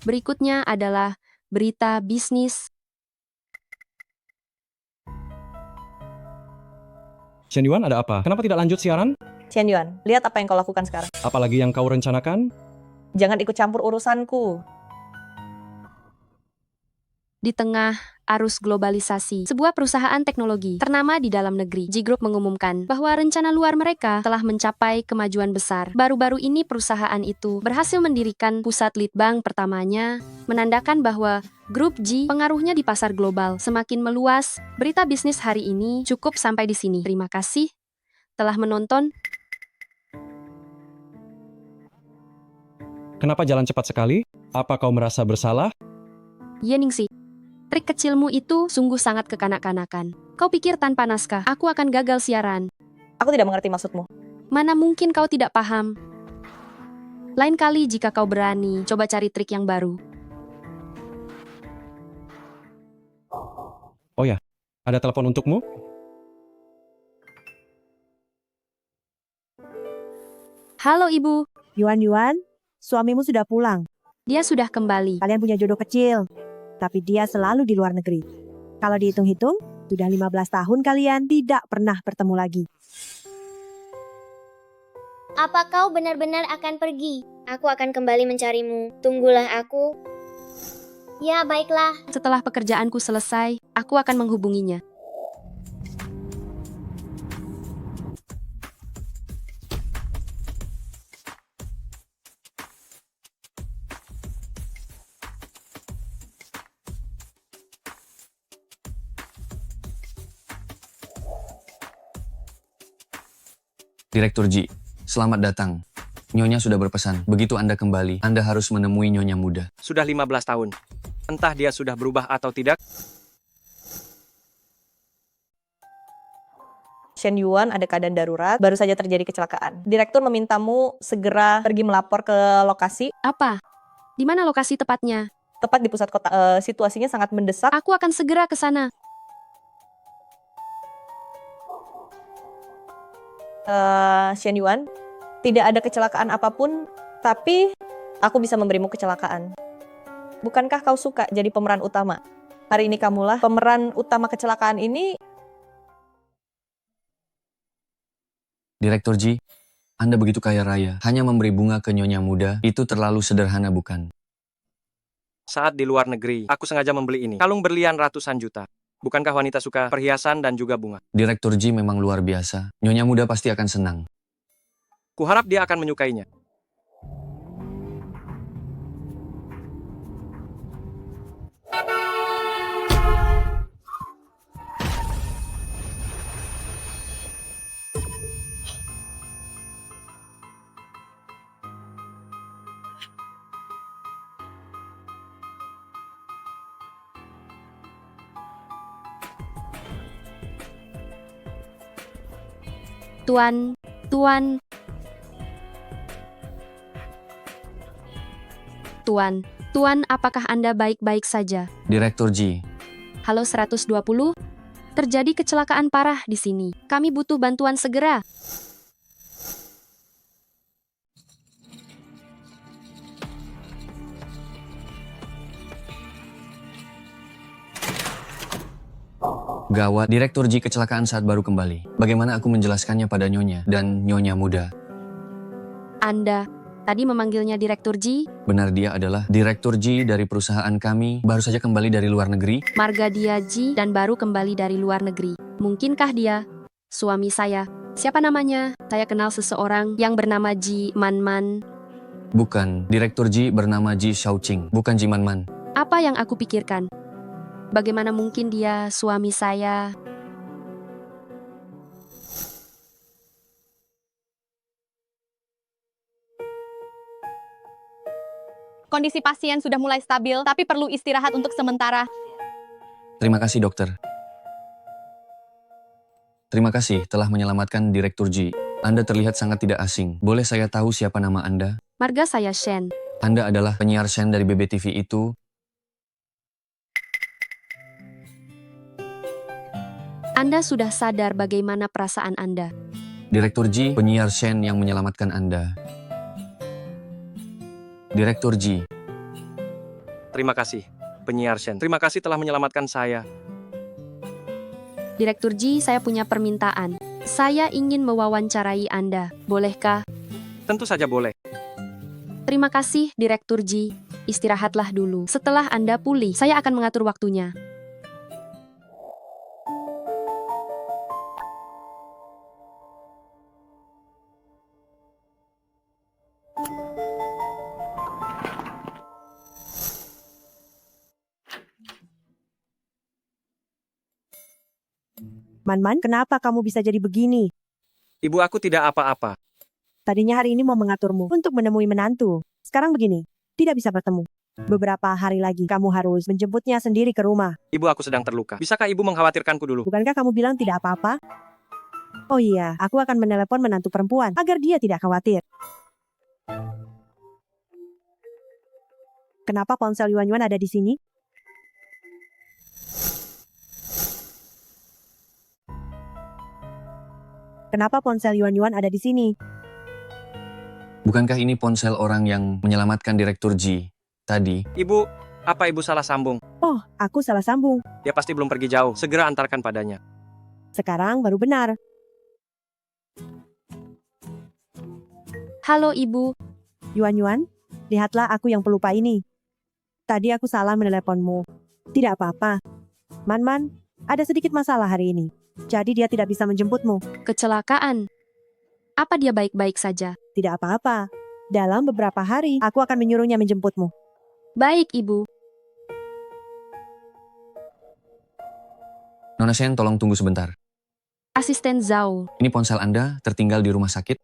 Berikutnya adalah berita bisnis. Chen Yuan, ada apa? Kenapa tidak lanjut siaran? Chen Yuan, lihat apa yang kau lakukan sekarang. Apalagi yang kau rencanakan? Jangan ikut campur urusanku. Di tengah arus globalisasi, sebuah perusahaan teknologi ternama di dalam negeri, G Group mengumumkan bahwa rencana luar mereka telah mencapai kemajuan besar. Baru-baru ini perusahaan itu berhasil mendirikan pusat lead bank pertamanya, menandakan bahwa Grup G pengaruhnya di pasar global semakin meluas. Berita bisnis hari ini cukup sampai di sini. Terima kasih telah menonton. Kenapa jalan cepat sekali? Apa kau merasa bersalah? Yeningsi, trik kecilmu itu sungguh sangat kekanak-kanakan. Kau pikir tanpa naskah, aku akan gagal siaran. Aku tidak mengerti maksudmu. Mana mungkin kau tidak paham? Lain kali jika kau berani, coba cari trik yang baru. Oh ya, ada telepon untukmu? Halo ibu, Yuan, suamimu sudah pulang. dia sudah kembali. Kalian punya jodoh kecil, tapi dia selalu di luar negeri. Kalau dihitung-hitung, sudah 15 tahun kalian tidak pernah bertemu lagi. Apa kau benar-benar akan pergi? Aku akan kembali mencarimu. Tunggulah aku. Ya, baiklah. Setelah pekerjaanku selesai, aku akan menghubunginya. Direktur Ji, selamat datang. Nyonya sudah berpesan, begitu Anda kembali, Anda harus menemui Nyonya muda. Sudah 15 tahun. Entah dia sudah berubah atau tidak. Chen Yuan, ada keadaan darurat, baru saja terjadi kecelakaan. Direktur memintamu segera pergi melapor ke lokasi, Apa? Di mana lokasi tepatnya? tepat di pusat kota. Situasinya sangat mendesak. Aku akan segera ke sana. Chen Yuan, tidak ada kecelakaan apapun, tapi aku bisa memberimu kecelakaan. Bukankah kau suka jadi pemeran utama? Hari ini kamulah pemeran utama kecelakaan ini. Direktur Ji, Anda begitu kaya raya, hanya memberi bunga ke Nyonya muda, itu terlalu sederhana bukan? Saat di luar negeri, aku sengaja membeli ini. Kalung berlian ratusan juta. Bukankah wanita suka perhiasan dan juga bunga? Direktur Ji memang luar biasa, Nyonya muda pasti akan senang. Kuharap dia akan menyukainya. Tuan, apakah Anda baik-baik saja? Direktur Ji, Halo 120? Terjadi kecelakaan parah di sini. Kami butuh bantuan segera. gawat, Direktur Ji kecelakaan saat baru kembali. Bagaimana aku menjelaskannya pada Nyonya dan Nyonya muda? Anda tadi memanggilnya Direktur Ji? Benar, dia adalah Direktur Ji dari perusahaan kami, baru saja kembali dari luar negeri. Margadia Ji dan baru kembali dari luar negeri. Mungkinkah dia suami saya? Siapa namanya? Saya kenal seseorang yang bernama Ji Manman. Bukan, Direktur Ji bernama Ji Xiaoqing, bukan Ji Manman. Apa yang aku pikirkan? Bagaimana mungkin dia suami saya? Kondisi pasien sudah mulai stabil, tapi perlu istirahat untuk sementara. Terima kasih dokter. Terima kasih telah menyelamatkan Direktur Ji. Anda terlihat sangat tidak asing. Boleh saya tahu siapa nama Anda? Marga saya Shen. Anda adalah penyiar Shen dari BBTV itu? Anda sudah sadar bagaimana perasaan Anda. Direktur Ji, penyiar Shen yang menyelamatkan Anda. Direktur Ji, Terima kasih, penyiar Shen. Terima kasih telah menyelamatkan saya. Direktur Ji, saya punya permintaan. Saya ingin mewawancarai Anda. Bolehkah? Tentu saja boleh. Terima kasih, Direktur Ji. Istirahatlah dulu. Setelah Anda pulih, saya akan mengatur waktunya. Man-Man, kenapa kamu bisa jadi begini? Ibu aku tidak apa-apa. Tadinya hari ini mau mengaturmu untuk menemui menantu. Sekarang begini, tidak bisa bertemu. Beberapa hari lagi kamu harus menjemputnya sendiri ke rumah. Ibu aku sedang terluka. Bisakah ibu mengkhawatirkanku dulu? Bukankah kamu bilang tidak apa-apa? Oh iya, aku akan menelepon menantu perempuan agar dia tidak khawatir. Kenapa ponsel Yuan-Yuan ada di sini? Kenapa ponsel Yuan-Yuan ada di sini? Bukankah ini ponsel orang yang menyelamatkan Direktur Ji tadi? Ibu, apa ibu salah sambung? Oh, aku salah sambung. Dia pasti belum pergi jauh. Segera antarkan padanya. Sekarang baru benar. Halo, Ibu. Yuan-Yuan, lihatlah aku yang pelupa ini. Tadi aku salah meneleponmu. Tidak apa-apa. Man-Man, ada sedikit masalah hari ini. Jadi dia tidak bisa menjemputmu. Kecelakaan. Apa dia baik-baik saja? Tidak apa-apa. Dalam beberapa hari, aku akan menyuruhnya menjemputmu. Baik, Ibu. Nona Shen, tolong tunggu sebentar. Asisten Zhao. Ini ponsel Anda tertinggal di rumah sakit?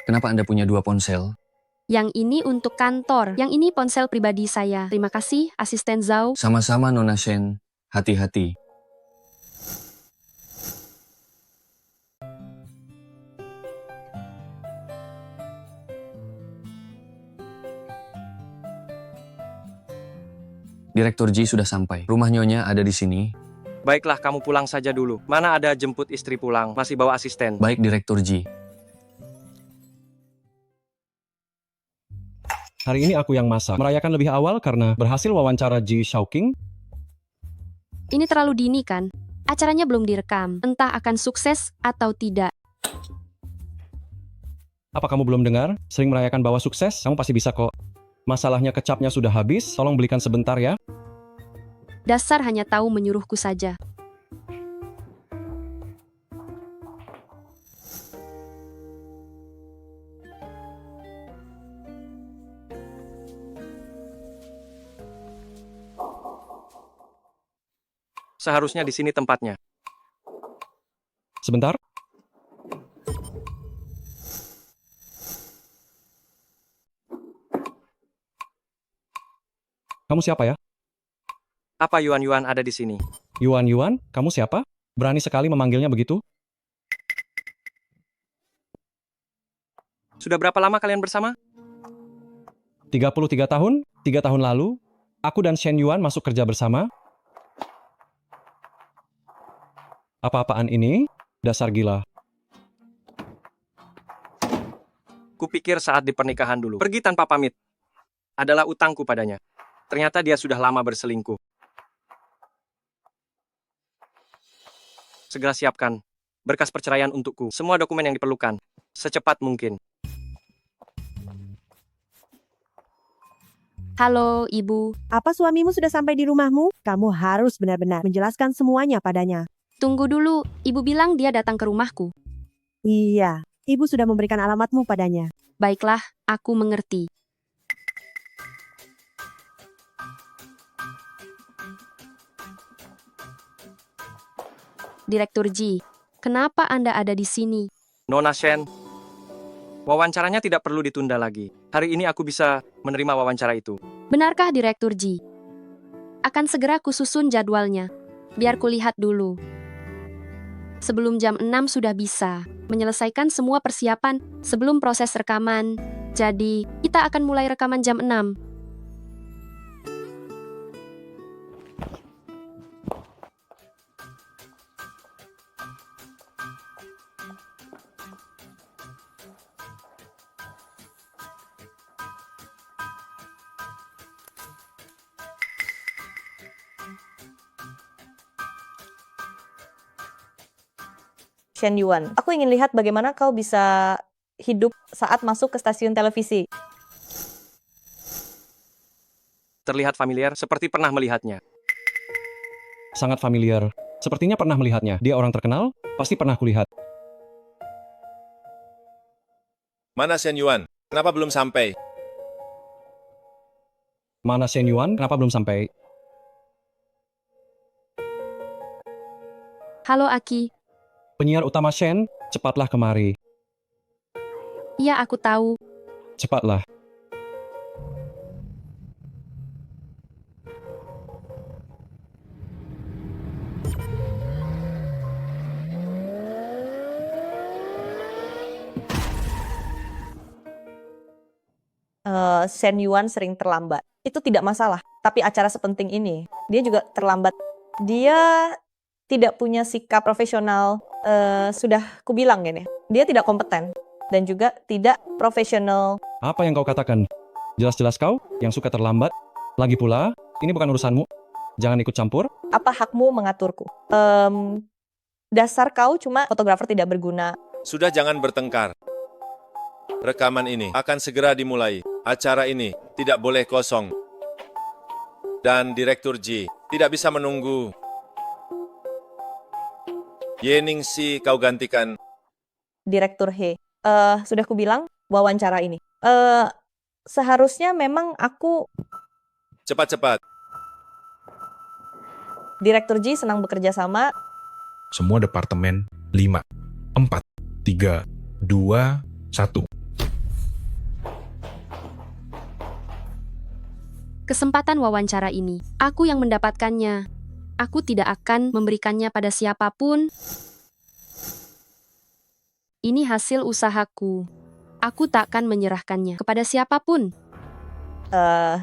Kenapa Anda punya 2 ponsel? Yang ini untuk kantor. Yang ini ponsel pribadi saya. Terima kasih, Asisten Zhao. Sama-sama Nona Shen, hati-hati. Direktur Ji sudah sampai. Rumah Nyonya ada di sini. Baiklah, kamu pulang saja dulu. Mana ada jemput istri pulang? Masih bawa asisten. Baik, Direktur Ji. Hari ini aku yang masak. Merayakan lebih awal karena berhasil wawancara Ji Shaoqing. Ini terlalu dini kan? Acaranya belum direkam. Entah akan sukses atau tidak. Apa kamu belum dengar? Sering merayakan bahwa sukses, kamu pasti bisa kok. Masalahnya kecapnya sudah habis, tolong belikan sebentar ya. Dasar hanya tahu menyuruhku saja. Seharusnya di sini tempatnya. Sebentar. Kamu siapa ya? Apa Yuan-Yuan ada di sini? Yuan-Yuan, kamu siapa? Berani sekali memanggilnya begitu? Sudah berapa lama kalian bersama? 33 tahun? 3 tahun lalu, aku dan Shen Yuan masuk kerja bersama. Apa-apaan ini? Dasar gila. Kupikir saat di pernikahan dulu. Pergi tanpa pamit. Adalah utangku padanya. Ternyata dia sudah lama berselingkuh. Segera siapkan berkas perceraian untukku. Semua dokumen yang diperlukan. Secepat mungkin. Halo, Ibu. Apa suamimu sudah sampai di rumahmu? Kamu harus benar-benar menjelaskan semuanya padanya. Tunggu dulu. Ibu bilang dia datang ke rumahku. Iya, ibu sudah memberikan alamatmu padanya. Baiklah, aku mengerti. Direktur Ji, kenapa Anda ada di sini? Nona Shen, wawancaranya tidak perlu ditunda lagi. Hari ini aku bisa menerima wawancara itu. Benarkah Direktur Ji? Akan segera kususun jadwalnya. Biar kulihat dulu. Sebelum jam 6 sudah bisa menyelesaikan semua persiapan sebelum proses rekaman. Jadi, kita akan mulai rekaman jam 6. Shen Yuan. Aku ingin lihat bagaimana kau bisa hidup saat masuk ke stasiun televisi. Terlihat familiar, seperti pernah melihatnya. Sangat familiar. Sepertinya pernah melihatnya. Dia orang terkenal? Pasti pernah kulihat. Mana Shen Yuan? Kenapa belum sampai? Mana Shen Yuan? Kenapa belum sampai? Halo Aki. Penyiar utama Shen, cepatlah kemari. Iya, aku tahu. Cepatlah. Shen Yuan sering terlambat. Itu tidak masalah. Tapi acara sepenting ini, dia juga terlambat. Dia tidak punya sikap profesional. Sudah kubilang gini, dia tidak kompeten dan juga tidak profesional. Apa yang kau katakan? Jelas-jelas kau yang suka terlambat. Lagi pula, ini bukan urusanmu. Jangan ikut campur. Apa hakmu mengaturku? Dasar kau cuma fotografer tidak berguna. Sudah, jangan bertengkar. Rekaman ini akan segera dimulai. Acara ini tidak boleh kosong. Dan Direktur Ji tidak bisa menunggu. Ye Ningxi kau gantikan. Direktur He. Sudah kubilang wawancara ini. Seharusnya memang aku. Cepat-cepat. Direktur Ji senang bekerja sama. Semua departemen 5, 4, 3, 2, 1. Kesempatan wawancara ini, aku yang mendapatkannya. Aku tidak akan memberikannya pada siapapun. Ini hasil usahaku. Aku tak akan menyerahkannya kepada siapapun.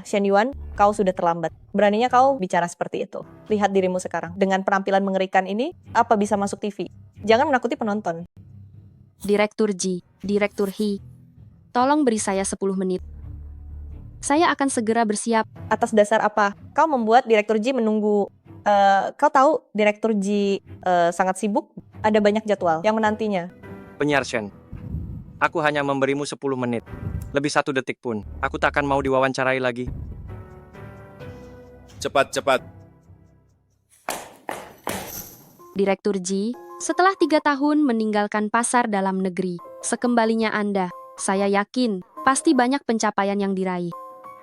Shen Yuan, kau sudah terlambat. Beraninya kau bicara seperti itu. Lihat dirimu sekarang. Dengan penampilan mengerikan ini, apa bisa masuk TV? Jangan menakuti penonton. Direktur Ji, Direktur He, tolong beri saya 10 menit. Saya akan segera bersiap. Atas dasar apa? Kau membuat Direktur Ji menunggu. Kau tahu Direktur Ji sangat sibuk. Ada banyak jadwal yang menantinya. Penyiar Shen, aku hanya memberimu 10 menit. Lebih 1 detik pun, aku tak akan mau diwawancarai lagi. Cepat-cepat. Direktur Ji, setelah 3 tahun meninggalkan pasar dalam negeri, sekembalinya Anda, saya yakin, pasti banyak pencapaian yang diraih.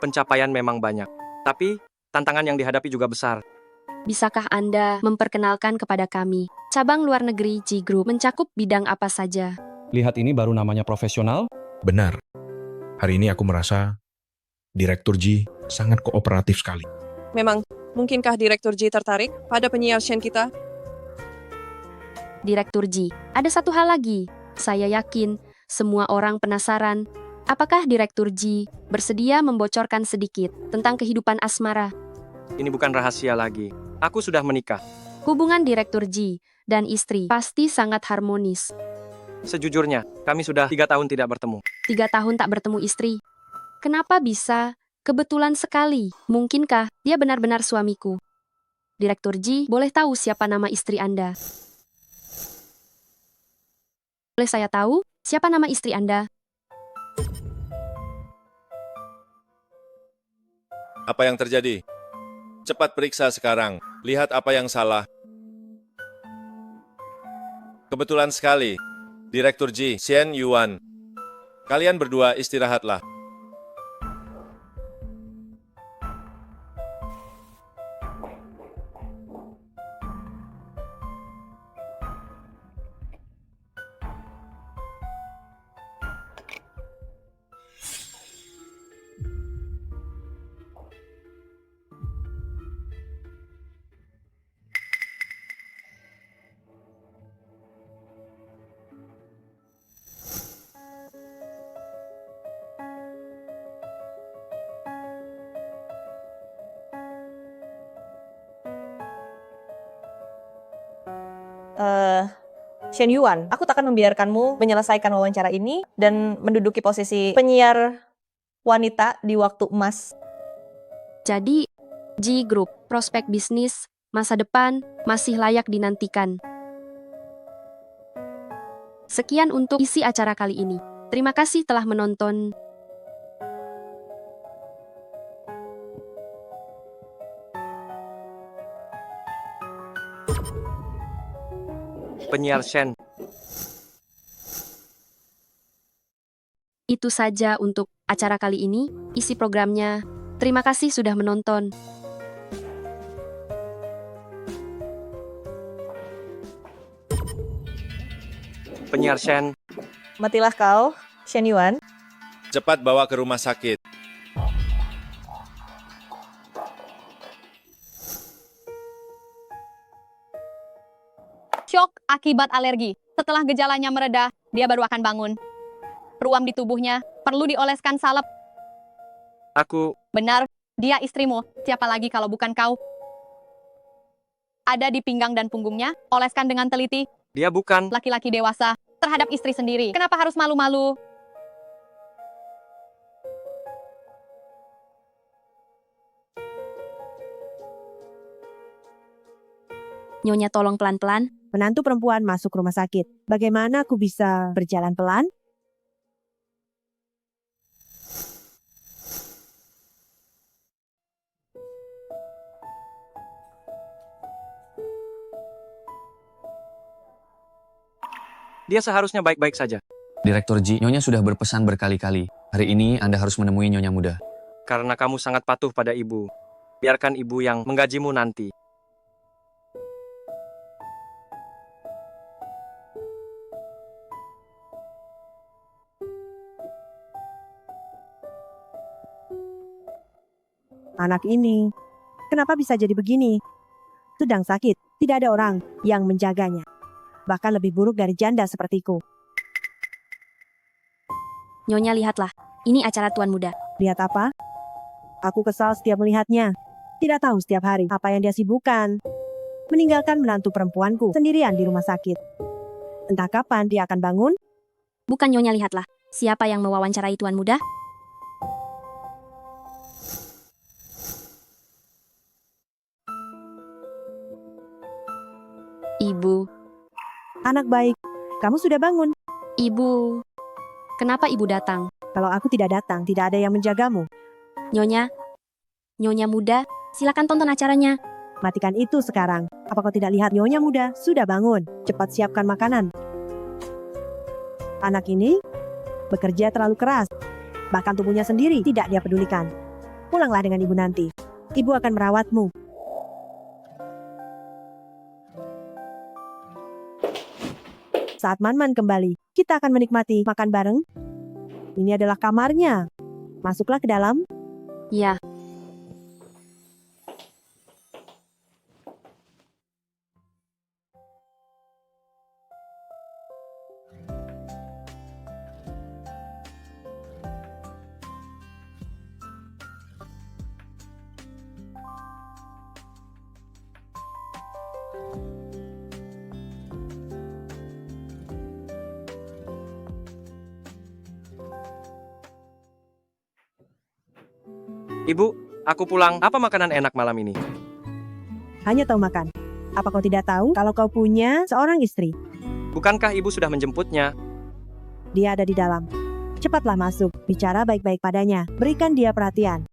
Pencapaian memang banyak, tapi tantangan yang dihadapi juga besar. Bisakah Anda memperkenalkan kepada kami, cabang luar negeri Ji Group mencakup bidang apa saja? Lihat ini baru namanya profesional. Benar. Hari ini aku merasa Direktur Ji sangat kooperatif sekali. Memang, mungkinkah Direktur Ji tertarik pada penyiar Shen kita? Direktur Ji, ada satu hal lagi. Saya yakin semua orang penasaran. Apakah Direktur Ji bersedia membocorkan sedikit tentang kehidupan asmara? Ini bukan rahasia lagi. Aku sudah menikah. Hubungan Direktur Ji dan istri pasti sangat harmonis. Sejujurnya, kami sudah 3 tahun tidak bertemu. 3 tahun tak bertemu istri. Kenapa bisa? Kebetulan sekali. Mungkinkah dia benar-benar suamiku? Direktur Ji, boleh tahu siapa nama istri Anda? Boleh saya tahu siapa nama istri Anda? Apa yang terjadi? Cepat periksa sekarang. Lihat apa yang salah. Kebetulan sekali. Direktur Ji, Shen Yuan. Kalian berdua istirahatlah. Shen Yuan, aku tak akan membiarkanmu menyelesaikan wawancara ini dan menduduki posisi penyiar wanita di waktu emas. Jadi, Ji Group, prospek bisnis, masa depan, masih layak dinantikan. Sekian untuk isi acara kali ini. Terima kasih telah menonton. Penyiar Shen. Itu saja untuk acara kali ini, isi programnya. Terima kasih sudah menonton. Penyiar Shen. Matilah kau, Shen Yuan. Cepat bawa ke rumah sakit. Syok akibat alergi. Setelah gejalanya mereda, dia baru akan bangun. Ruam di tubuhnya perlu dioleskan salep. Aku, Benar, dia istrimu. Siapa lagi kalau bukan kau? Ada di pinggang dan punggungnya, oleskan dengan teliti. dia bukan. Laki-laki dewasa terhadap istri sendiri. Kenapa harus malu-malu? Nyonya tolong pelan-pelan. Menantu perempuan masuk rumah sakit. Bagaimana aku bisa berjalan pelan? Dia seharusnya baik-baik saja. Direktur Ji, Nyonya sudah berpesan berkali-kali. Hari ini Anda harus menemui Nyonya muda. Karena kamu sangat patuh pada ibu. Biarkan ibu yang menggajimu nanti. Anak ini, kenapa bisa jadi begini? Sedang sakit, tidak ada orang yang menjaganya. Bahkan lebih buruk dari janda sepertiku. Nyonya lihatlah, ini acara Tuan Muda. Lihat apa? Aku kesal setiap melihatnya. Tidak tahu setiap hari apa yang dia sibukkan. Meninggalkan menantu perempuanku sendirian di rumah sakit. Entah kapan dia akan bangun. Bukan Nyonya lihatlah, siapa yang mewawancarai Tuan Muda? Ibu, Anak baik, kamu sudah bangun. Ibu. Kenapa Ibu datang? Kalau aku tidak datang, tidak ada yang menjagamu. Nyonya, Nyonya muda, silakan tonton acaranya. Matikan itu sekarang. Apa kau tidak lihat Nyonya muda sudah bangun? Cepat siapkan makanan. Anak ini bekerja terlalu keras. Bahkan tubuhnya sendiri tidak dia pedulikan. Pulanglah dengan ibu nanti. Ibu akan merawatmu. Saat Man-Man kembali, kita akan menikmati makan bareng. Ini adalah kamarnya. Masuklah ke dalam. Ya, Ibu, aku pulang. Apa makanan enak malam ini? Hanya tahu makan. Apa kau tidak tahu kalau kau punya seorang istri? Bukankah ibu sudah menjemputnya? Dia ada di dalam. Cepatlah masuk. Bicara baik-baik padanya. Berikan dia perhatian.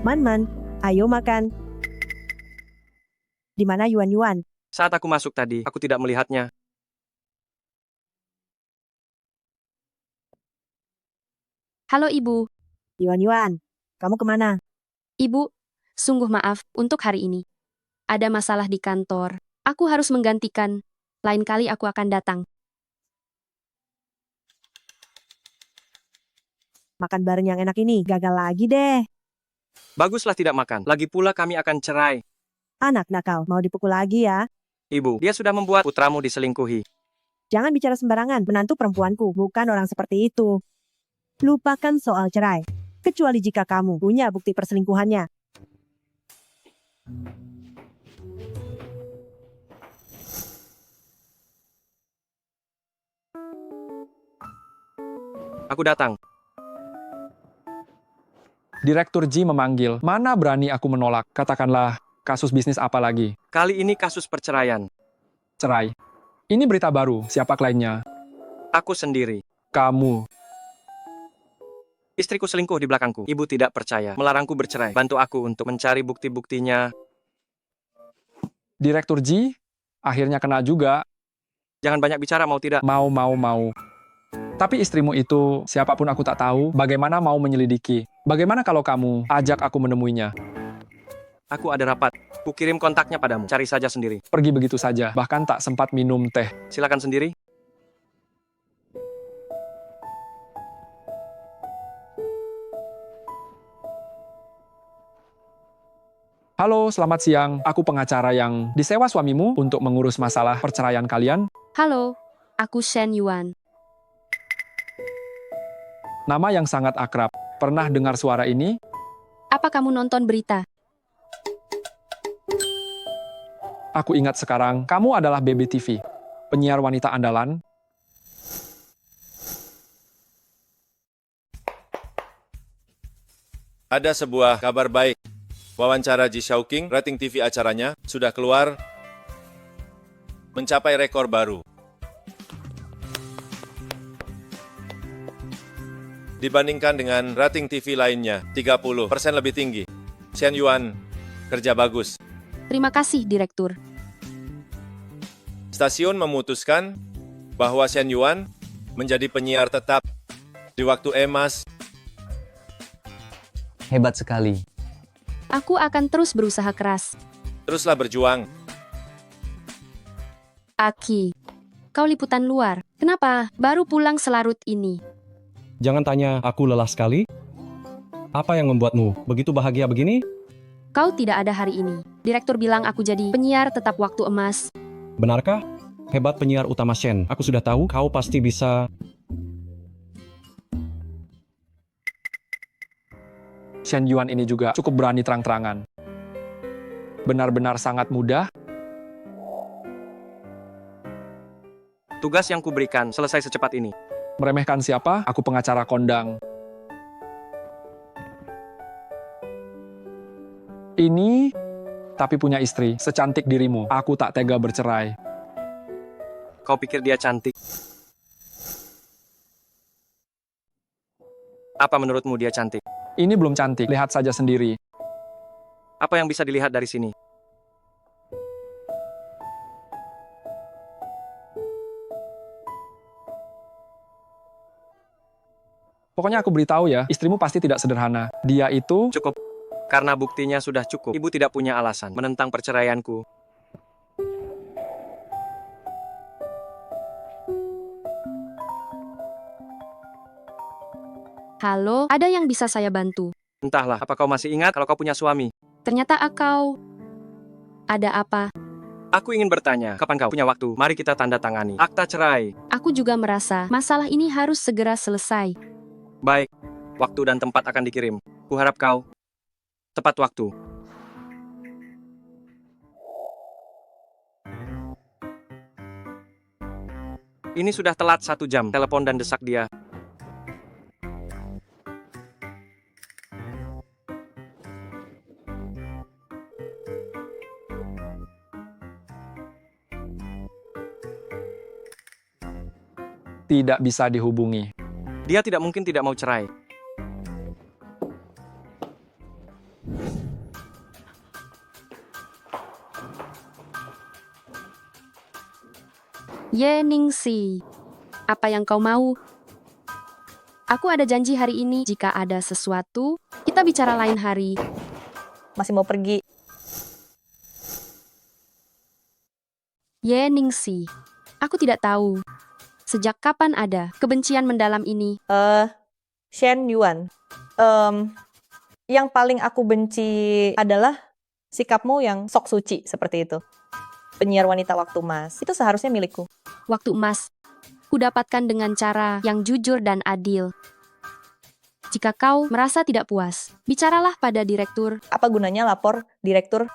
Man-Man, ayo makan. Di mana Yuan-Yuan? Saat aku masuk tadi, aku tidak melihatnya. halo Ibu. Yuan-Yuan, kamu kemana? Ibu, sungguh maaf untuk hari ini. Ada masalah di kantor. Aku harus menggantikan. Lain kali aku akan datang. Makan bareng yang enak ini. Gagal lagi deh. Baguslah tidak makan. Lagi pula kami akan cerai. Anak nakal, mau dipukul lagi ya? Ibu, dia sudah membuat putramu diselingkuhi. Jangan bicara sembarangan. Menantu perempuanku bukan orang seperti itu. Lupakan soal cerai. Kecuali jika kamu punya bukti perselingkuhannya. Aku datang. Direktur Ji memanggil. Mana berani aku menolak? Katakanlah, kasus bisnis apa lagi? Kali ini kasus perceraian. Cerai. Ini berita baru. Siapa kliennya? Aku sendiri. Kamu. Istriku selingkuh di belakangku. Ibu tidak percaya. Melarangku bercerai. Bantu aku untuk mencari bukti-buktinya. Direktur Ji, akhirnya kena juga. Jangan banyak bicara, mau tidak? Mau. Tapi istrimu itu, siapapun aku tak tahu, bagaimana mau menyelidiki? Bagaimana kalau kamu ajak aku menemuinya? Aku ada rapat. Ku kirim kontaknya padamu. Cari saja sendiri. Pergi begitu saja, bahkan tak sempat minum teh. Silakan sendiri. Halo, selamat siang. Aku pengacara yang disewa suamimu untuk mengurus masalah perceraian kalian. Halo, aku Shen Yuan. Nama yang sangat akrab. Pernah dengar suara ini? Apa kamu nonton berita? Aku ingat sekarang, kamu adalah Baby TV, penyiar wanita andalan. Ada sebuah kabar baik. Wawancara Ji Shaoqing, rating TV acaranya sudah keluar mencapai rekor baru. Dibandingkan dengan rating TV lainnya, 30% lebih tinggi. Shen Yuan, kerja bagus. Terima kasih, Direktur. Stasiun memutuskan bahwa Shen Yuan menjadi penyiar tetap di waktu emas. Hebat sekali. Aku akan terus berusaha keras. Teruslah berjuang. Aki, kau liputan luar. Kenapa baru pulang selarut ini? Jangan tanya, aku lelah sekali. Apa yang membuatmu begitu bahagia begini? Kau tidak ada hari ini. Direktur bilang aku jadi penyiar tetap waktu emas. Benarkah? Hebat penyiar utama Shen. Aku sudah tahu kau pasti bisa. Shen Yuan ini juga cukup berani terang-terangan. Benar-benar sangat mudah. Tugas yang kuberikan selesai secepat ini. Meremehkan siapa? Aku pengacara kondang. Ini, tapi punya istri, secantik dirimu. Aku tak tega bercerai. Kau pikir dia cantik? Apa menurutmu dia cantik? Ini belum cantik, lihat saja sendiri. Apa yang bisa dilihat dari sini? Pokoknya aku beritahu ya, istrimu pasti tidak sederhana. Dia itu... Cukup. Karena buktinya sudah cukup. Ibu tidak punya alasan menentang perceraianku. Halo, ada yang bisa saya bantu? Entahlah, apa kau masih ingat kalau kau punya suami? Ternyata kau... Ada apa? Aku ingin bertanya, kapan kau punya waktu? Mari kita tanda tangani akta cerai. Aku juga merasa masalah ini harus segera selesai. Baik, waktu dan tempat akan dikirim. Kuharap kau tepat waktu. Ini sudah telat 1 jam, telepon dan desak dia. tidak bisa dihubungi. Dia tidak mungkin tidak mau cerai. Ye Ningsi, apa yang kau mau? Aku ada janji hari ini, jika ada sesuatu, kita bicara lain hari. Masih mau pergi. Ye Ningsi, aku tidak tahu. Sejak kapan ada kebencian mendalam ini? Shen Yuan, yang paling aku benci adalah sikapmu yang sok suci seperti itu. Penyiar wanita waktu emas, itu seharusnya milikku. Waktu emas, kudapatkan dengan cara yang jujur dan adil. Jika kau merasa tidak puas, bicaralah pada direktur. Apa gunanya lapor direktur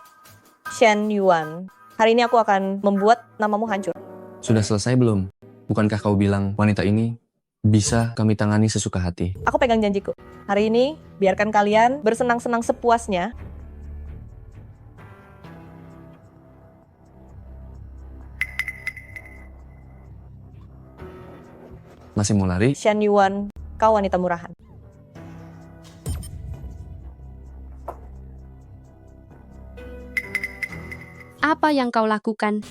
Shen Yuan? Hari ini aku akan membuat namamu hancur. Sudah selesai belum? Bukankah kau bilang wanita ini Bisa kami tangani sesuka hati. Aku pegang janjiku. Hari ini, biarkan kalian bersenang-senang sepuasnya. Masih mau lari? Shen Yuan, kau wanita murahan. Apa yang kau lakukan?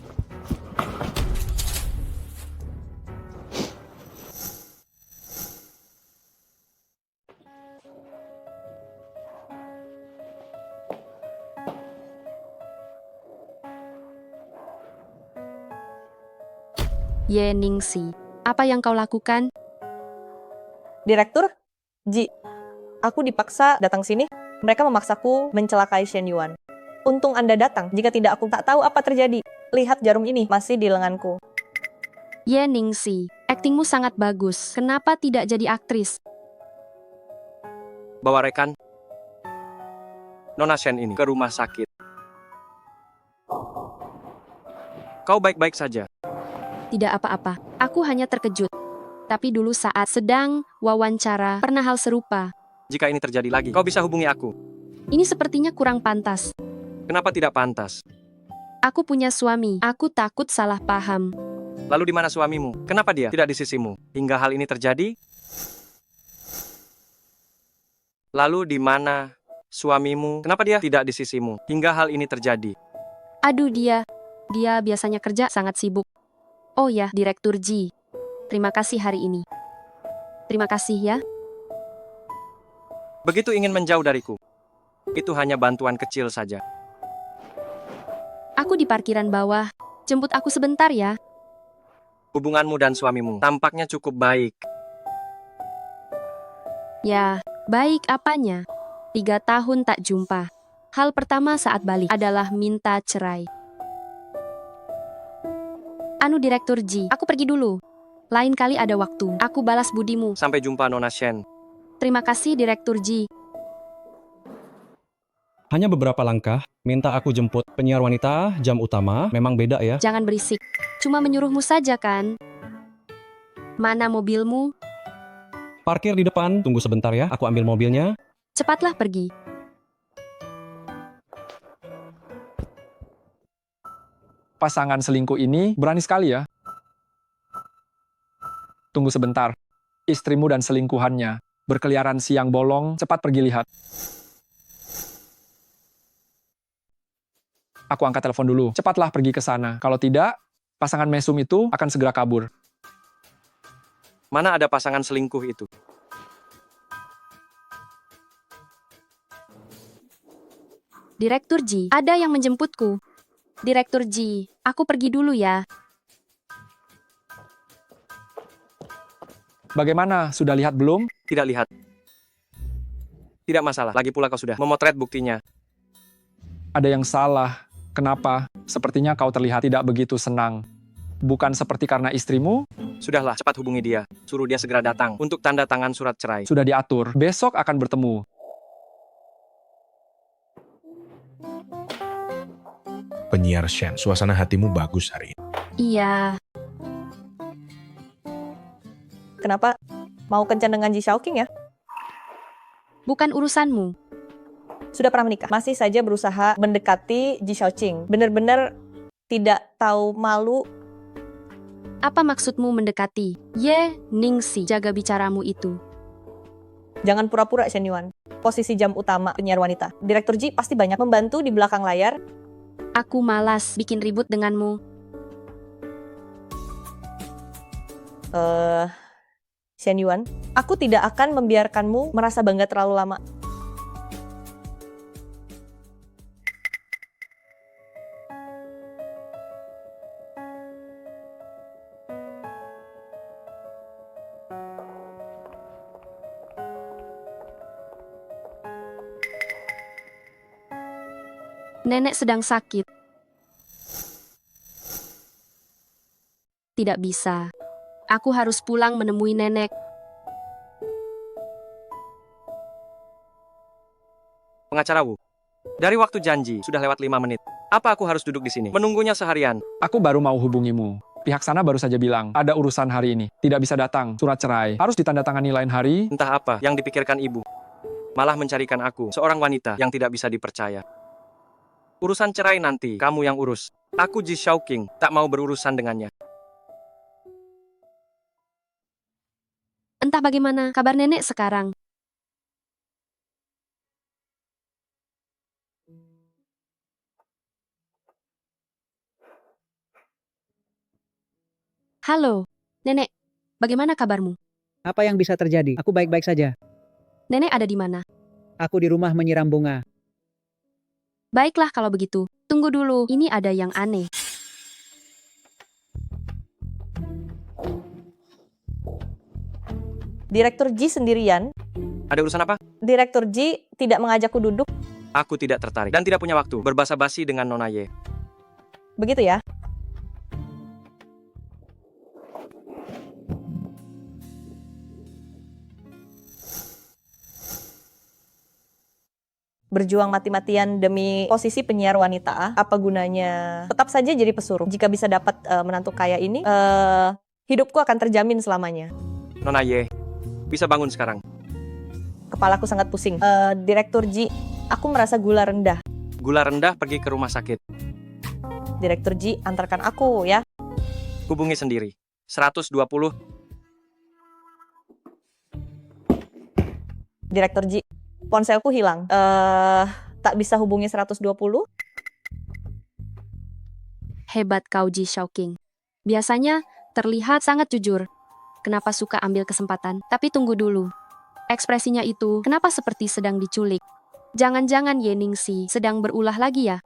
Ye Ningxi, apa yang kau lakukan? Direktur, Ji, aku dipaksa datang sini. Mereka memaksaku mencelakai Shen Yuan. Untung Anda datang, jika tidak aku tak tahu apa terjadi. Lihat jarum ini, masih di lenganku. Ye Ningxi, aktingmu sangat bagus. Kenapa tidak jadi aktris? Bawa rekan Nona Shen ini ke rumah sakit. Kau baik-baik saja. Tidak apa-apa, aku hanya terkejut. Tapi dulu saat sedang wawancara, pernah hal serupa. Jika ini terjadi lagi, kau bisa hubungi aku. Ini sepertinya kurang pantas. Kenapa tidak pantas? Aku punya suami, aku takut salah paham. Lalu di mana suamimu? Kenapa dia tidak di sisimu hingga hal ini terjadi? Lalu di mana suamimu? Kenapa dia tidak di sisimu hingga hal ini terjadi? Aduh dia biasanya kerja sangat sibuk. Oh ya, Direktur Ji. Terima kasih hari ini. Terima kasih ya. Begitu ingin menjauh dariku. Itu hanya bantuan kecil saja. Aku di parkiran bawah. Jemput aku sebentar ya. Hubunganmu dan suamimu tampaknya cukup baik. Ya, baik apanya? 3 tahun tak jumpa. Hal pertama saat balik adalah minta cerai. Anu Direktur Ji, aku pergi dulu. Lain kali ada waktu, aku balas budimu. Sampai jumpa Nona Shen. Terima kasih Direktur Ji. Hanya beberapa langkah, minta aku jemput. Penyiar wanita, jam utama, memang beda ya. Jangan berisik. Cuma menyuruhmu saja kan? Mana mobilmu? Parkir di depan, tunggu sebentar ya, aku ambil mobilnya. Cepatlah pergi. Pasangan selingkuh ini berani sekali ya. Tunggu sebentar. Istrimu dan selingkuhannya berkeliaran siang bolong, cepat pergi lihat. Aku angkat telepon dulu. Cepatlah pergi ke sana. Kalau tidak, pasangan mesum itu akan segera kabur. Mana ada pasangan selingkuh itu? Direktur Ji, ada yang menjemputku. Direktur Ji, aku pergi dulu ya. Bagaimana? Sudah lihat belum? Tidak lihat. Tidak masalah, lagi pula kau sudah memotret buktinya. Ada yang salah. Kenapa? Sepertinya kau terlihat tidak begitu senang. Bukan seperti karena istrimu? Sudahlah, cepat hubungi dia. Suruh dia segera datang untuk tanda tangan surat cerai. Sudah diatur. Besok akan bertemu. Penyiar Shen, suasana hatimu bagus hari ini. Iya, Kenapa? Mau kencan dengan Ji Shaoqing ya? bukan urusanmu. Sudah pernah menikah, masih saja berusaha mendekati Ji Shaoqing. Benar-benar tidak tahu malu. Apa maksudmu mendekati? Ye Ningxi, jaga bicaramu itu. Jangan pura-pura Shen Yuan. Posisi jam utama penyiar wanita. Direktur Ji pasti banyak membantu di belakang layar. Aku malas bikin ribut denganmu. Shen Yuan, aku tidak akan membiarkanmu merasa bangga terlalu lama. Nenek sedang sakit. Tidak bisa. Aku harus pulang menemui nenek. Pengacara Wu, dari waktu janji sudah lewat 5 menit. Apa aku harus duduk di sini? Menunggunya seharian. Aku baru mau hubungimu. Pihak sana baru saja bilang, ada urusan hari ini. Tidak bisa datang, surat cerai. Harus ditandatangani lain hari. Entah apa yang dipikirkan ibu. Malah mencarikan aku, seorang wanita yang tidak bisa dipercaya. Urusan cerai nanti, kamu yang urus. Aku Ji Shaoqing, tak mau berurusan dengannya. Entah bagaimana kabar nenek sekarang. Halo, nenek. Bagaimana kabarmu? Apa yang bisa terjadi? Aku baik-baik saja. Nenek ada di mana? Aku di rumah menyiram bunga. Baiklah kalau begitu. Tunggu dulu, ini ada yang aneh. Direktur Ji sendirian. Ada urusan apa? Direktur Ji tidak mengajakku duduk. Aku tidak tertarik dan tidak punya waktu berbasa-basi dengan Nona Ye. Begitu ya? Berjuang mati-matian demi posisi penyiar wanita, apa gunanya? Tetap saja jadi pesuruh. Jika bisa dapat menantu kaya ini, hidupku akan terjamin selamanya. Nona Ye, bisa bangun sekarang. Kepalaku sangat pusing. Direktur Ji, aku merasa gula rendah. Gula rendah pergi ke rumah sakit. Direktur Ji, antarkan aku ya. Hubungi sendiri. 120. Direktur Ji, ponselku hilang. Tak bisa hubungi 120? Hebat kau Ji Shaoqing. Biasanya terlihat sangat jujur. Kenapa suka ambil kesempatan? Tapi tunggu dulu. Ekspresinya itu kenapa seperti sedang diculik? Jangan-jangan Ye Ningxi sedang berulah lagi ya?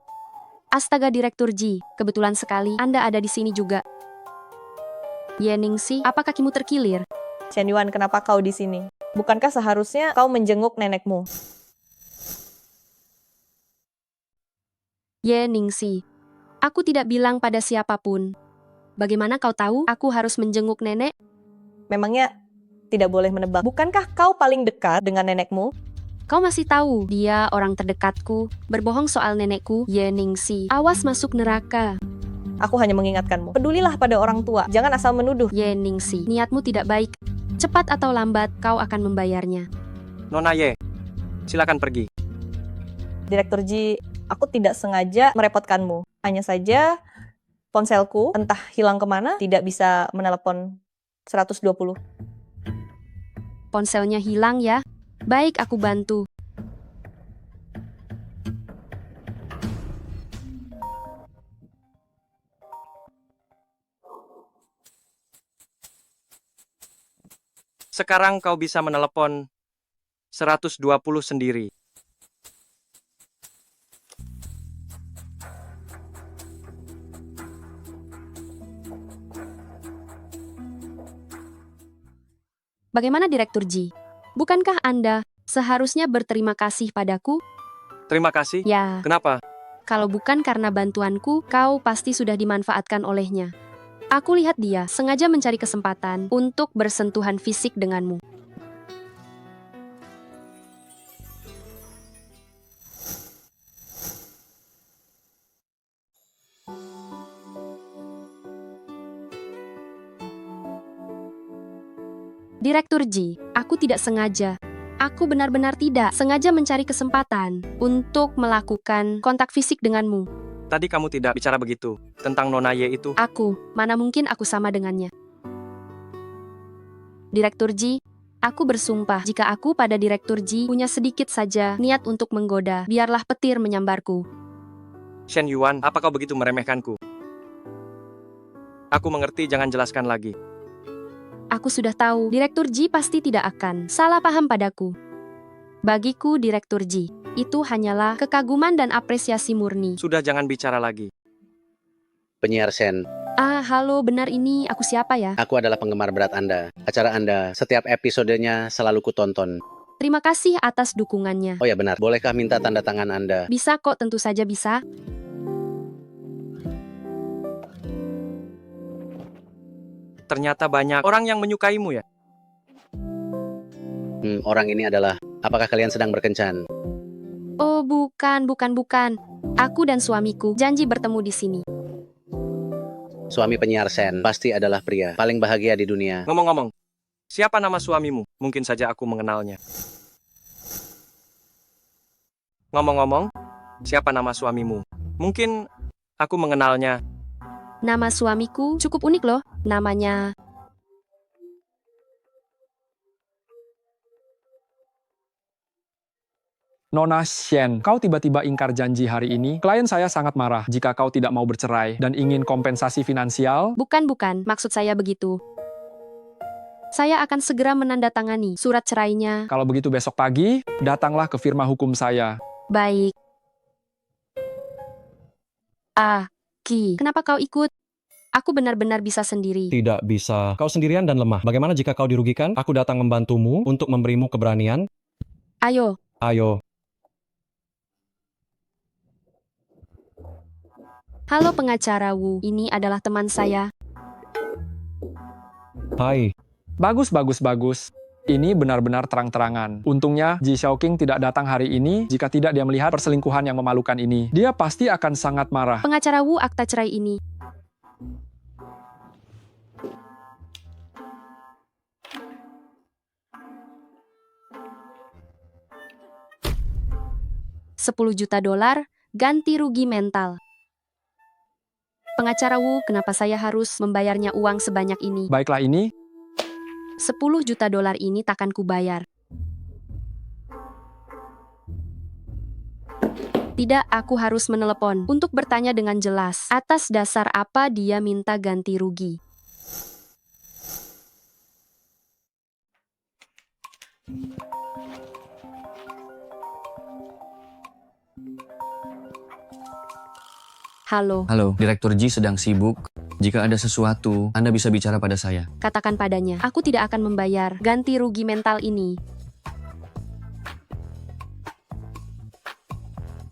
Astaga Direktur Ji, kebetulan sekali Anda ada di sini juga. Ye Ningxi, apa kakimu terkilir? Chen Yuan, kenapa kau di sini? Bukankah seharusnya kau menjenguk nenekmu? Ye Ningxi, aku tidak bilang pada siapapun. Bagaimana kau tahu aku harus menjenguk nenek? Memangnya tidak boleh menebak. Bukankah kau paling dekat dengan nenekmu? Kau masih tahu, dia orang terdekatku. Berbohong soal nenekku, Ye Ningxi. Awas masuk neraka. Aku hanya mengingatkanmu. Pedulilah pada orang tua. Jangan asal menuduh. Ye Ningxi, niatmu tidak baik. Cepat atau lambat, kau akan membayarnya. Nona Ye, silakan pergi. Direktur Ji, aku tidak sengaja merepotkanmu. Hanya saja ponselku entah hilang kemana, tidak bisa menelepon 120. Ponselnya hilang ya? Baik, aku bantu. Sekarang kau bisa menelepon 120 sendiri. Bagaimana Direktur Ji? Bukankah Anda seharusnya berterima kasih padaku? Terima kasih. Ya, Kenapa? kalau bukan karena bantuanku, kau pasti sudah dimanfaatkan olehnya. Aku lihat dia sengaja mencari kesempatan untuk bersentuhan fisik denganmu. Direktur Ji, aku tidak sengaja. Aku benar-benar tidak sengaja mencari kesempatan untuk melakukan kontak fisik denganmu. Tadi kamu tidak bicara begitu tentang Nona Ye itu. Aku, mana mungkin aku sama dengannya. Direktur Ji, aku bersumpah jika aku pada Direktur Ji punya sedikit saja niat untuk menggoda, biarlah petir menyambarku. Shen Yuan, apa kau begitu meremehkanku? Aku mengerti, jangan jelaskan lagi. Aku sudah tahu, Direktur Ji pasti tidak akan salah paham padaku. Bagiku, Direktur Ji, itu hanyalah kekaguman dan apresiasi murni. Sudah, jangan bicara lagi. Penyiar Shen, Halo, benar ini aku siapa ya? aku adalah penggemar berat Anda. Acara Anda, setiap episodenya selalu kutonton. Terima kasih atas dukungannya. Oh ya benar, bolehkah minta tanda tangan Anda? Bisa kok, tentu saja bisa. Ternyata banyak orang yang menyukaimu ya. Orang ini adalah, apakah kalian sedang berkencan? Oh, bukan. Aku dan suamiku janji bertemu di sini. suami penyiar Sen pasti adalah pria paling bahagia di dunia. Ngomong-ngomong, siapa nama suamimu? Mungkin saja aku mengenalnya. Ngomong-ngomong, siapa nama suamimu? Mungkin aku mengenalnya. Nama suamiku cukup unik loh. Namanya Nona Shen, kau tiba-tiba ingkar janji hari ini. Klien saya sangat marah jika kau tidak mau bercerai dan ingin kompensasi finansial. bukan, maksud saya begitu. Saya akan segera menandatangani surat cerainya. Kalau begitu besok pagi, datanglah ke firma hukum saya. Baik. Ki, kenapa kau ikut? Aku benar-benar bisa sendiri. Tidak bisa. Kau sendirian dan lemah. Bagaimana jika kau dirugikan? Aku datang membantumu untuk memberimu keberanian. Ayo, Ayo. halo pengacara Wu, ini adalah teman saya. Hai. Bagus. Ini benar-benar terang-terangan. Untungnya, Ji Xiaoqing tidak datang hari ini. Jika tidak dia melihat perselingkuhan yang memalukan ini, dia pasti akan sangat marah. Pengacara Wu, akta cerai ini. $10 juta, ganti rugi mental. Pengacara Wu, kenapa saya harus membayarnya uang sebanyak ini? Baiklah ini, $10 juta ini takkan kubayar. Tidak, aku harus menelepon untuk bertanya dengan jelas atas dasar apa dia minta ganti rugi. Halo, Halo, Direktur Ji sedang sibuk. Jika ada sesuatu, Anda bisa bicara pada saya. katakan padanya, aku tidak akan membayar ganti rugi mental ini.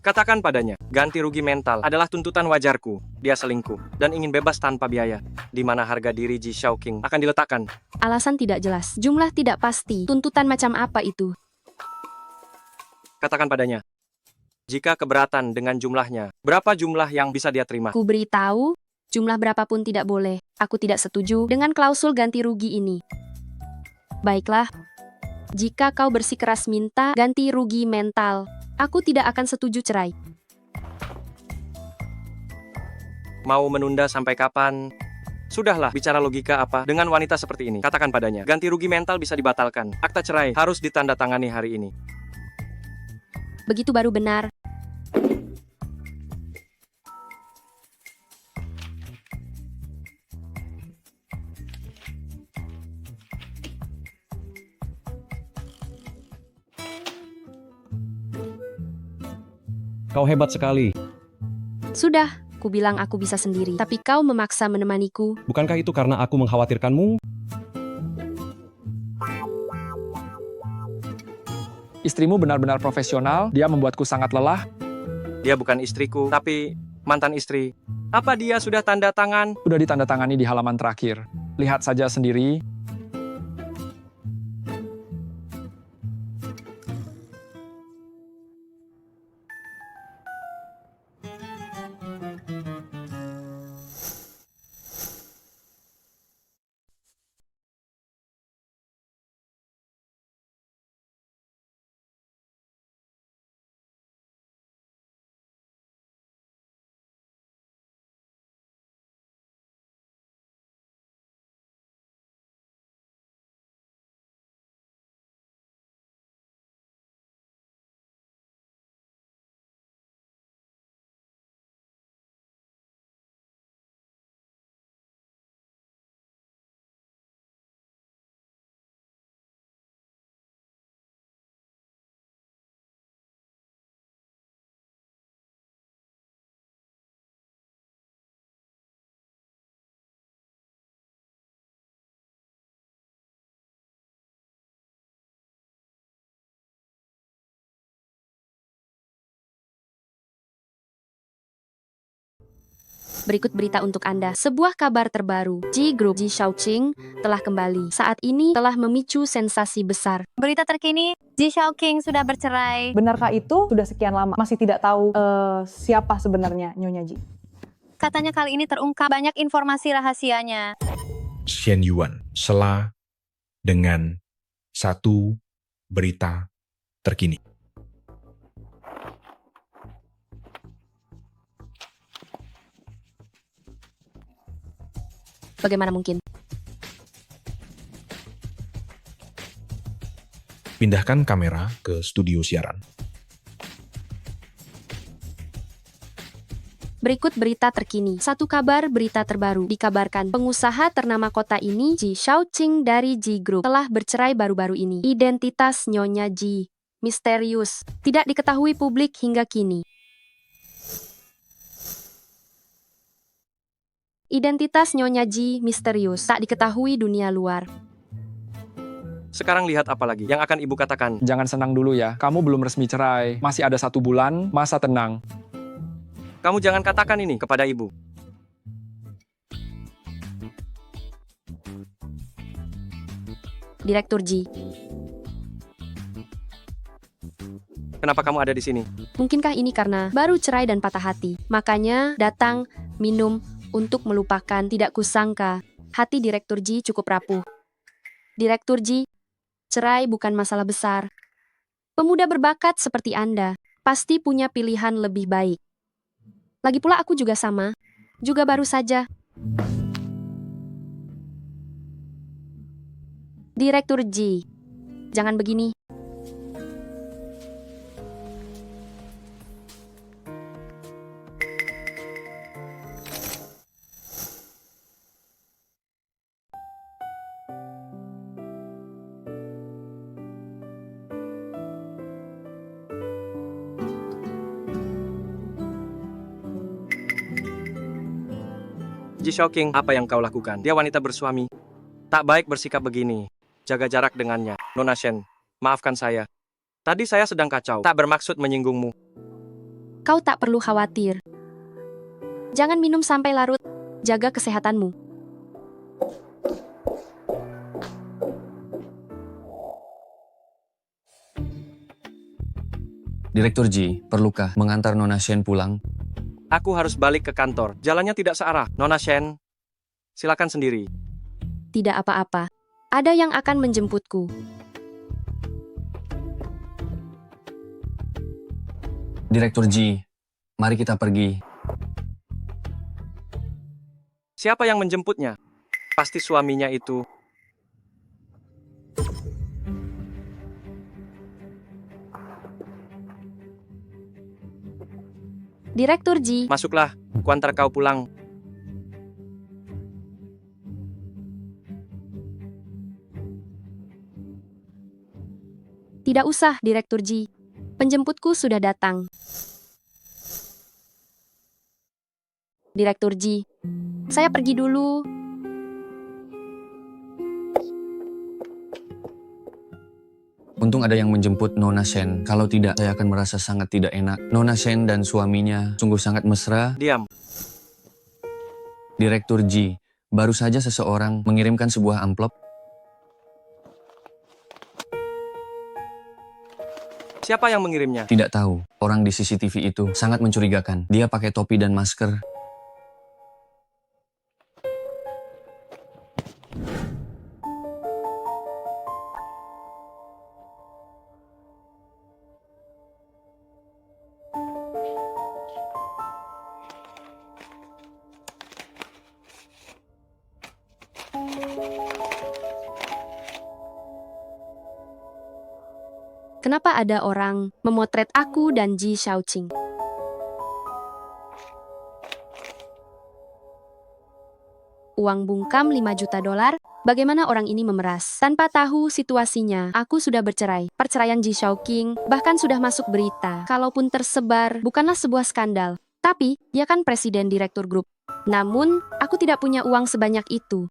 Katakan padanya, ganti rugi mental adalah tuntutan wajarku. Dia selingkuh dan ingin bebas tanpa biaya. Di mana harga diri Ji Xiaoqing akan diletakkan? Alasan tidak jelas, jumlah tidak pasti, tuntutan macam apa itu? Katakan padanya, jika keberatan dengan jumlahnya, berapa jumlah yang bisa dia terima? Ku beritahu, jumlah berapapun tidak boleh. Aku tidak setuju dengan klausul ganti rugi ini. Baiklah, jika kau bersikeras minta ganti rugi mental, aku tidak akan setuju cerai. Mau menunda sampai kapan? Sudahlah, bicara logika apa dengan wanita seperti ini? Katakan padanya, ganti rugi mental bisa dibatalkan. Akta cerai harus ditandatangani hari ini. Begitu baru benar. Kau hebat sekali. Sudah, ku bilang aku bisa sendiri, tapi kau memaksa menemaniku. Bukankah itu karena aku mengkhawatirkanmu? istrimu benar-benar profesional, dia membuatku sangat lelah. Dia bukan istriku, tapi mantan istri. Apa dia sudah tanda tangan? Sudah ditandatangani di halaman terakhir. Lihat saja sendiri. Berikut berita untuk Anda. Sebuah kabar terbaru. Ji Group Ji Xiaoqing telah kembali. Saat ini telah memicu sensasi besar. Berita terkini, Ji Xiaoqing sudah bercerai. Benarkah itu? Sudah sekian lama masih tidak tahu siapa sebenarnya Nyonya Ji. Katanya kali ini terungkap banyak informasi rahasianya. Xian Yuan, Sela dengan satu berita terkini. Bagaimana mungkin? Pindahkan kamera ke studio siaran. Berikut berita terkini. Satu kabar berita terbaru. Dikabarkan pengusaha ternama kota ini, Ji Shaoqing dari Ji Group, telah bercerai baru-baru ini. Identitas Nyonya Ji misterius, tidak diketahui publik hingga kini. Identitas Nyonya Ji misterius, tak diketahui dunia luar. Sekarang lihat apa lagi yang akan ibu katakan. Jangan senang dulu ya, kamu belum resmi cerai. Masih ada 1 bulan, masa tenang. Kamu jangan katakan ini kepada ibu. Direktur Ji, Kenapa kamu ada di sini? mungkinkah ini karena baru cerai dan patah hati? Makanya datang, minum, untuk melupakan. Tidak kusangka, hati Direktur Ji cukup rapuh. Direktur Ji, cerai bukan masalah besar. Pemuda berbakat seperti Anda pasti punya pilihan lebih baik. Lagi pula aku juga sama, juga baru saja. Direktur Ji, jangan begini. Ji Shaoqing, apa yang kau lakukan? Dia wanita bersuami. Tak baik bersikap begini. Jaga jarak dengannya. Nona Shen, maafkan saya. Tadi saya sedang kacau. Tak bermaksud menyinggungmu. Kau tak perlu khawatir. Jangan minum sampai larut. Jaga kesehatanmu. Direktur Ji, perlukah mengantar Nona Shen pulang? Aku harus balik ke kantor. Jalannya tidak searah. Nona Shen, silakan sendiri. Tidak apa-apa. Ada yang akan menjemputku. Direktur Ji, mari kita pergi. Siapa yang menjemputnya? Pasti suaminya itu. Direktur Ji, Masuklah, kuantar kau pulang. tidak usah, Direktur Ji. Penjemputku sudah datang. Direktur Ji, saya pergi dulu. Untung ada yang menjemput Nona Shen. Kalau tidak, saya akan merasa sangat tidak enak. Nona Shen dan suaminya sungguh sangat mesra. Diam. Direktur Ji, baru saja seseorang mengirimkan sebuah amplop. Siapa yang mengirimnya? Tidak tahu. Orang di CCTV itu sangat mencurigakan. Dia pakai topi dan masker. Kenapa ada orang memotret aku dan Ji Shaoqing? Uang bungkam 5 juta dolar, bagaimana orang ini memeras? Tanpa tahu situasinya, aku sudah bercerai. Perceraian Ji Shaoqing bahkan sudah masuk berita. Kalaupun tersebar, bukanlah sebuah skandal. Tapi, dia kan presiden direktur grup. Namun, aku tidak punya uang sebanyak itu.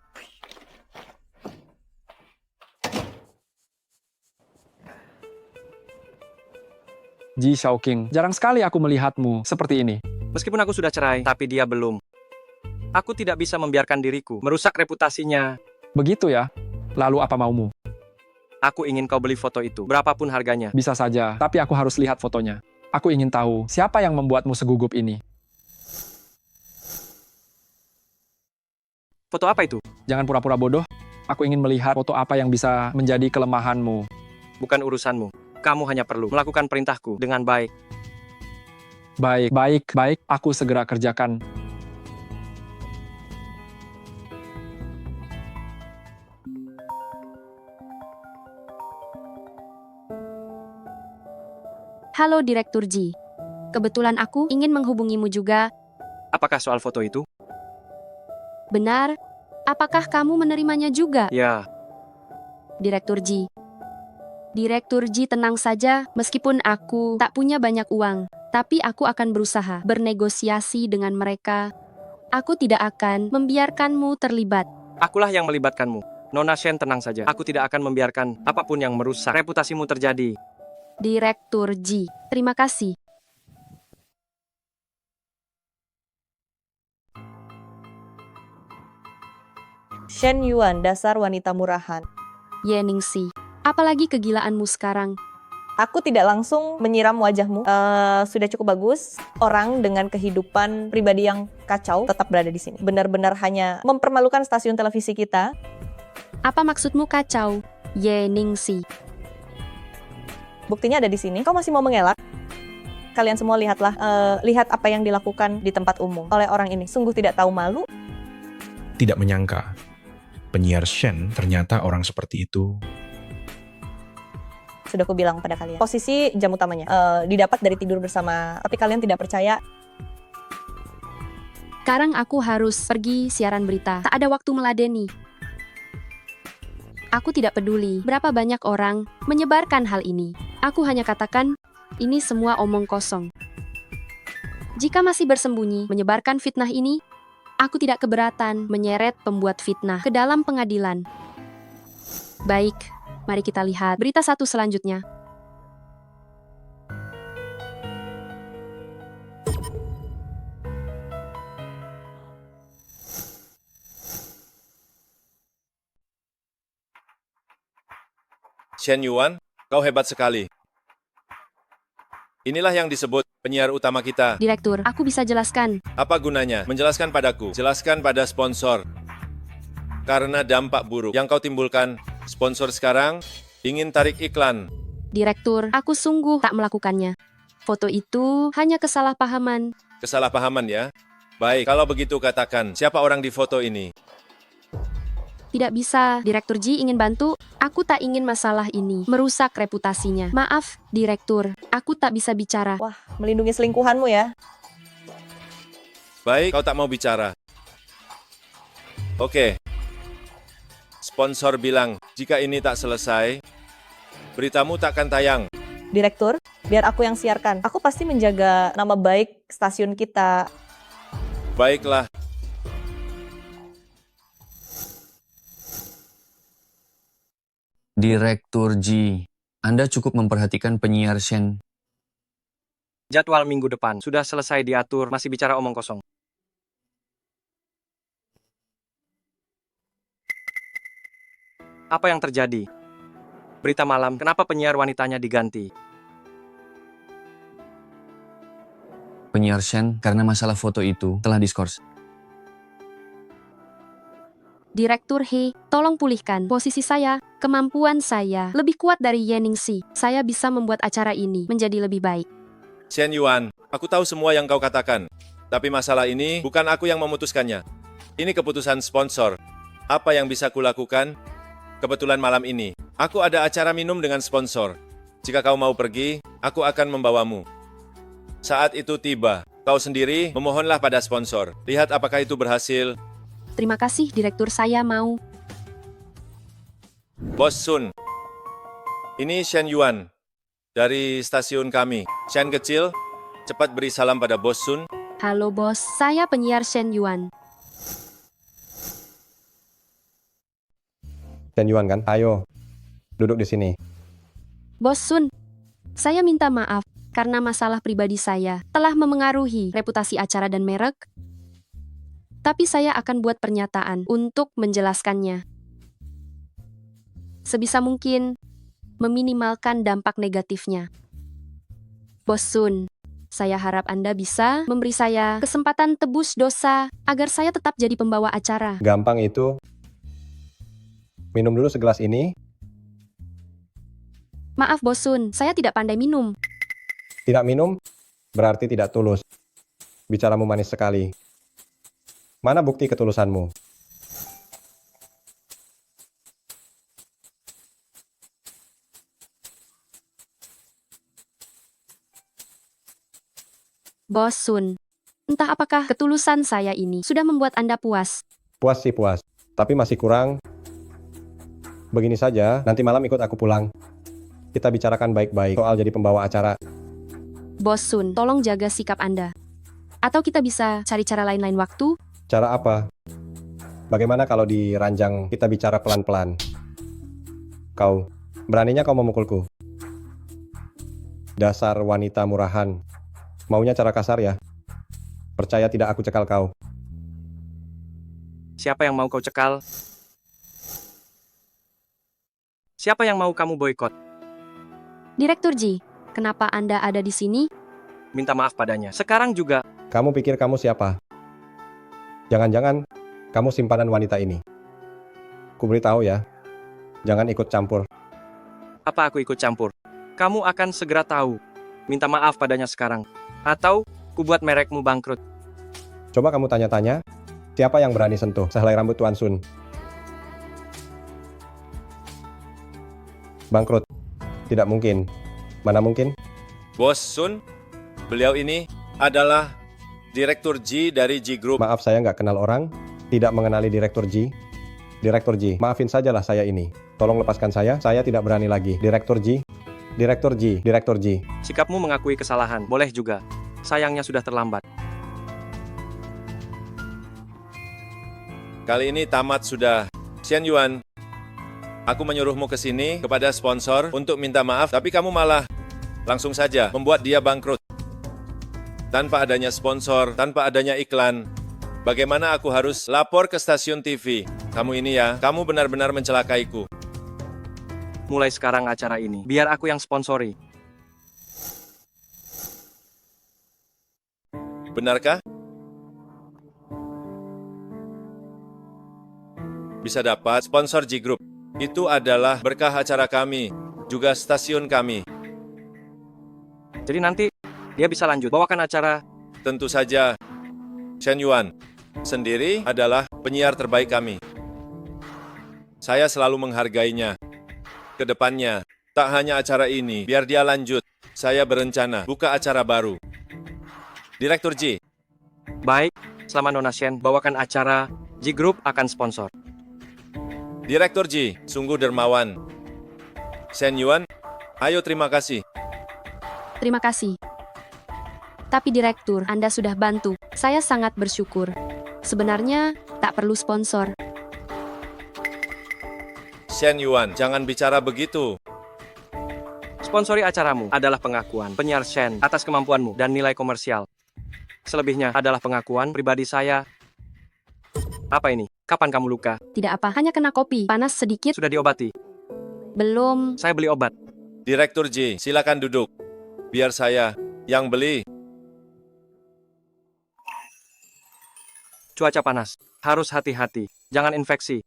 Ji Shaoqing, jarang sekali aku melihatmu seperti ini. Meskipun aku sudah cerai, tapi dia belum. Aku tidak bisa membiarkan diriku merusak reputasinya. Begitu ya? Lalu apa maumu? Aku ingin kau beli foto itu, berapapun harganya. Bisa saja, tapi aku harus lihat fotonya. Aku ingin tahu siapa yang membuatmu segugup ini. Foto apa itu? Jangan pura-pura bodoh. Aku ingin melihat foto apa yang bisa menjadi kelemahanmu. Bukan urusanmu. Kamu hanya perlu melakukan perintahku dengan baik. Baik. Aku segera kerjakan. Halo Direktur Ji. Kebetulan aku ingin menghubungimu juga. Apakah soal foto itu? Benar? Apakah kamu menerimanya juga? Ya, Direktur Ji. Direktur Ji, tenang saja, meskipun aku tak punya banyak uang, tapi aku akan berusaha bernegosiasi dengan mereka. Aku tidak akan membiarkanmu terlibat. akulah yang melibatkanmu. Nona Shen, tenang saja. Aku tidak akan membiarkan apapun yang merusak reputasimu terjadi. Direktur Ji, terima kasih. Shen Yuan, dasar wanita murahan. Ye Ningxi, apalagi kegilaanmu sekarang? Aku tidak langsung menyiram wajahmu. Sudah cukup bagus. Orang dengan kehidupan pribadi yang kacau tetap berada di sini. Benar-benar hanya mempermalukan stasiun televisi kita. Apa maksudmu kacau? Ye Ningxi. Buktinya ada di sini. Kau masih mau mengelak? Kalian semua lihatlah, lihat apa yang dilakukan di tempat umum oleh orang ini. Sungguh tidak tahu malu. Tidak menyangka, penyiar Shen ternyata orang seperti itu. Sudah aku bilang pada kalian. Posisi jam utamanya didapat dari tidur bersama. Tapi kalian tidak percaya. Sekarang aku harus pergi siaran berita. Tak ada waktu meladeni. Aku tidak peduli berapa banyak orang menyebarkan hal ini. Aku hanya katakan, ini semua omong kosong. Jika masih bersembunyi menyebarkan fitnah ini, aku tidak keberatan menyeret pembuat fitnah ke dalam pengadilan. Baik, mari kita lihat berita satu selanjutnya. Shen Yuan, kau hebat sekali. Inilah yang disebut penyiar utama kita. Direktur, aku bisa jelaskan. Apa gunanya? Menjelaskan padaku. Jelaskan pada sponsor. Karena dampak buruk yang kau timbulkan, sponsor sekarang ingin tarik iklan. Direktur, aku sungguh tak melakukannya. Foto itu hanya kesalahpahaman. Kesalahpahaman ya? Baik, kalau begitu katakan, siapa orang di foto ini? Tidak bisa, Direktur Ji ingin bantu. Aku tak ingin masalah ini merusak reputasinya. Maaf, Direktur, aku tak bisa bicara. Wah, melindungi selingkuhanmu ya. Baik, kau tak mau bicara. Oke. Sponsor bilang, jika ini tak selesai, beritamu tak akan tayang. Direktur, biar aku yang siarkan. Aku pasti menjaga nama baik stasiun kita. Baiklah. Direktur Ji, Anda cukup memperhatikan penyiar Shen. Jadwal minggu depan sudah selesai diatur, masih bicara omong kosong. Apa yang terjadi? Berita malam, kenapa penyiar wanitanya diganti? Penyiar Shen, karena masalah foto itu, telah diskors. Direktur He, tolong pulihkan posisi saya. Kemampuan saya lebih kuat dari Ye Ningxi. Saya bisa membuat acara ini menjadi lebih baik. Shen Yuan, aku tahu semua yang kau katakan. Tapi masalah ini bukan aku yang memutuskannya. Ini keputusan sponsor. Apa yang bisa kulakukan? Kebetulan malam ini, aku ada acara minum dengan sponsor. Jika kau mau pergi, aku akan membawamu. Saat itu tiba, kau sendiri memohonlah pada sponsor. Lihat apakah itu berhasil. Terima kasih, Direktur, saya mau. Bos Sun, ini Shen Yuan dari stasiun kami. Shen kecil, cepat beri salam pada Bos Sun. Halo bos, saya penyiar Shen Yuan. Shen Yuan kan? Ayo, duduk di sini. Bos Sun, saya minta maaf karena masalah pribadi saya telah memengaruhi reputasi acara dan merek. Tapi saya akan buat pernyataan untuk menjelaskannya. Sebisa mungkin, meminimalkan dampak negatifnya. Bos Sun, Saya harap Anda bisa memberi saya kesempatan tebus dosa agar saya tetap jadi pembawa acara. Gampang itu. Minum dulu segelas ini. Maaf Bosun, saya tidak pandai minum. Tidak minum, berarti tidak tulus. Bicaramu manis sekali. Mana bukti ketulusanmu? Bosun, entah apakah ketulusan saya ini sudah membuat Anda puas. Puas sih puas, tapi masih kurang. Begini saja, nanti malam ikut aku pulang. Kita bicarakan baik-baik soal jadi pembawa acara. Bosun, tolong jaga sikap Anda. Atau kita bisa cari cara lain-lain waktu? Cara apa? Bagaimana kalau di ranjang kita bicara pelan-pelan? Kau, beraninya kau memukulku? Dasar wanita murahan. Maunya cara kasar ya? Percaya tidak aku cekal kau. Siapa yang mau kau cekal? Siapa yang mau kamu boikot? Direktur Ji, kenapa Anda ada di sini? Minta maaf padanya. Sekarang juga. Kamu pikir kamu siapa? Jangan-jangan kamu simpanan wanita ini. Ku beritahu ya, jangan ikut campur. Apa aku ikut campur? Kamu akan segera tahu. Minta maaf padanya sekarang. Atau ku buat merekmu bangkrut. Coba kamu tanya-tanya, siapa yang berani sentuh sehelai rambut Tuan Sun? Bangkrut? Tidak mungkin. Mana mungkin? Bos Sun, beliau ini adalah Direktur Ji dari Ji Group. Maaf, saya nggak kenal orang, tidak mengenali Direktur Ji. Direktur Ji, maafin sajalah saya ini. Tolong lepaskan saya tidak berani lagi. Direktur Ji, Direktur Ji, Direktur Ji. Sikapmu mengakui kesalahan, boleh juga. Sayangnya sudah terlambat. Kali ini tamat sudah. Xian Yuan, aku menyuruhmu ke sini kepada sponsor untuk minta maaf, tapi kamu malah langsung saja membuat dia bangkrut. Tanpa adanya sponsor, tanpa adanya iklan, bagaimana aku harus lapor ke stasiun TV? Kamu ini ya, kamu benar-benar mencelakaiku. Mulai sekarang acara ini, biar aku yang sponsori. Benarkah? Bisa dapat sponsor Ji Group. Itu adalah berkah acara kami, juga stasiun kami. Jadi nanti dia bisa lanjut bawakan acara. Tentu saja, Shen Yuan sendiri adalah penyiar terbaik kami. Saya selalu menghargainya. Kedepannya, tak hanya acara ini, biar dia lanjut. Saya berencana buka acara baru. Direktur Ji. Baik, selama Nona Shen bawakan acara, Ji Group akan sponsor. Direktur Ji, sungguh dermawan. Shen Yuan, ayo terima kasih. Terima kasih. Tapi Direktur, Anda sudah bantu. Saya sangat bersyukur. Sebenarnya, tak perlu sponsor. Shen Yuan, jangan bicara begitu. Sponsori acaramu adalah pengakuan penyiar Shen atas kemampuanmu dan nilai komersial. Selebihnya adalah pengakuan pribadi saya. Apa ini? Kapan kamu luka? Tidak apa, hanya kena kopi. Panas sedikit. Sudah diobati? Belum. Saya beli obat. Direktur Ji, silakan duduk. Biar saya yang beli. Cuaca panas. Harus hati-hati. Jangan infeksi.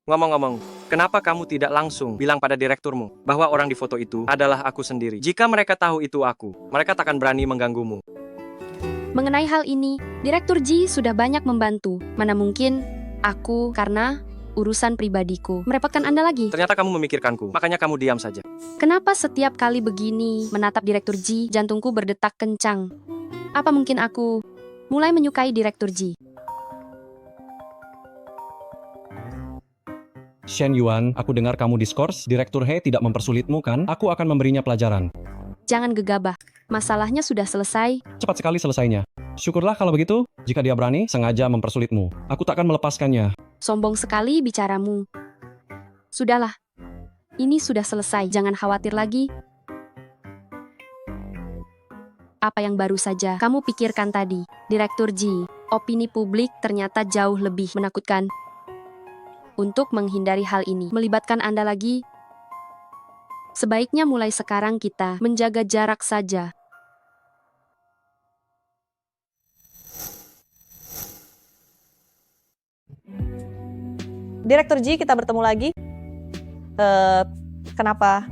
Ngomong-ngomong, kenapa kamu tidak langsung bilang pada direkturmu bahwa orang di foto itu adalah aku sendiri? Jika mereka tahu itu aku, mereka takkan berani mengganggumu. Mengenai hal ini, Direktur Ji sudah banyak membantu. Mana mungkin aku, karena urusan pribadiku, merepotkan Anda lagi. Ternyata kamu memikirkanku, makanya kamu diam saja. Kenapa setiap kali begini menatap Direktur Ji, jantungku berdetak kencang? Apa mungkin aku mulai menyukai Direktur Ji? Shen Yuan, aku dengar kamu diskors, Direktur He tidak mempersulitmu kan? Aku akan memberinya pelajaran. Jangan gegabah, masalahnya sudah selesai. Cepat sekali selesainya. Syukurlah kalau begitu, jika dia berani, sengaja mempersulitmu. Aku takkan melepaskannya. Sombong sekali bicaramu. Sudahlah, ini sudah selesai, jangan khawatir lagi. apa yang baru saja kamu pikirkan tadi, Direktur Ji. Opini publik ternyata jauh lebih menakutkan. Untuk menghindari hal ini, melibatkan Anda lagi, sebaiknya mulai sekarang kita menjaga jarak saja. Direktur Ji, kita bertemu lagi. Kenapa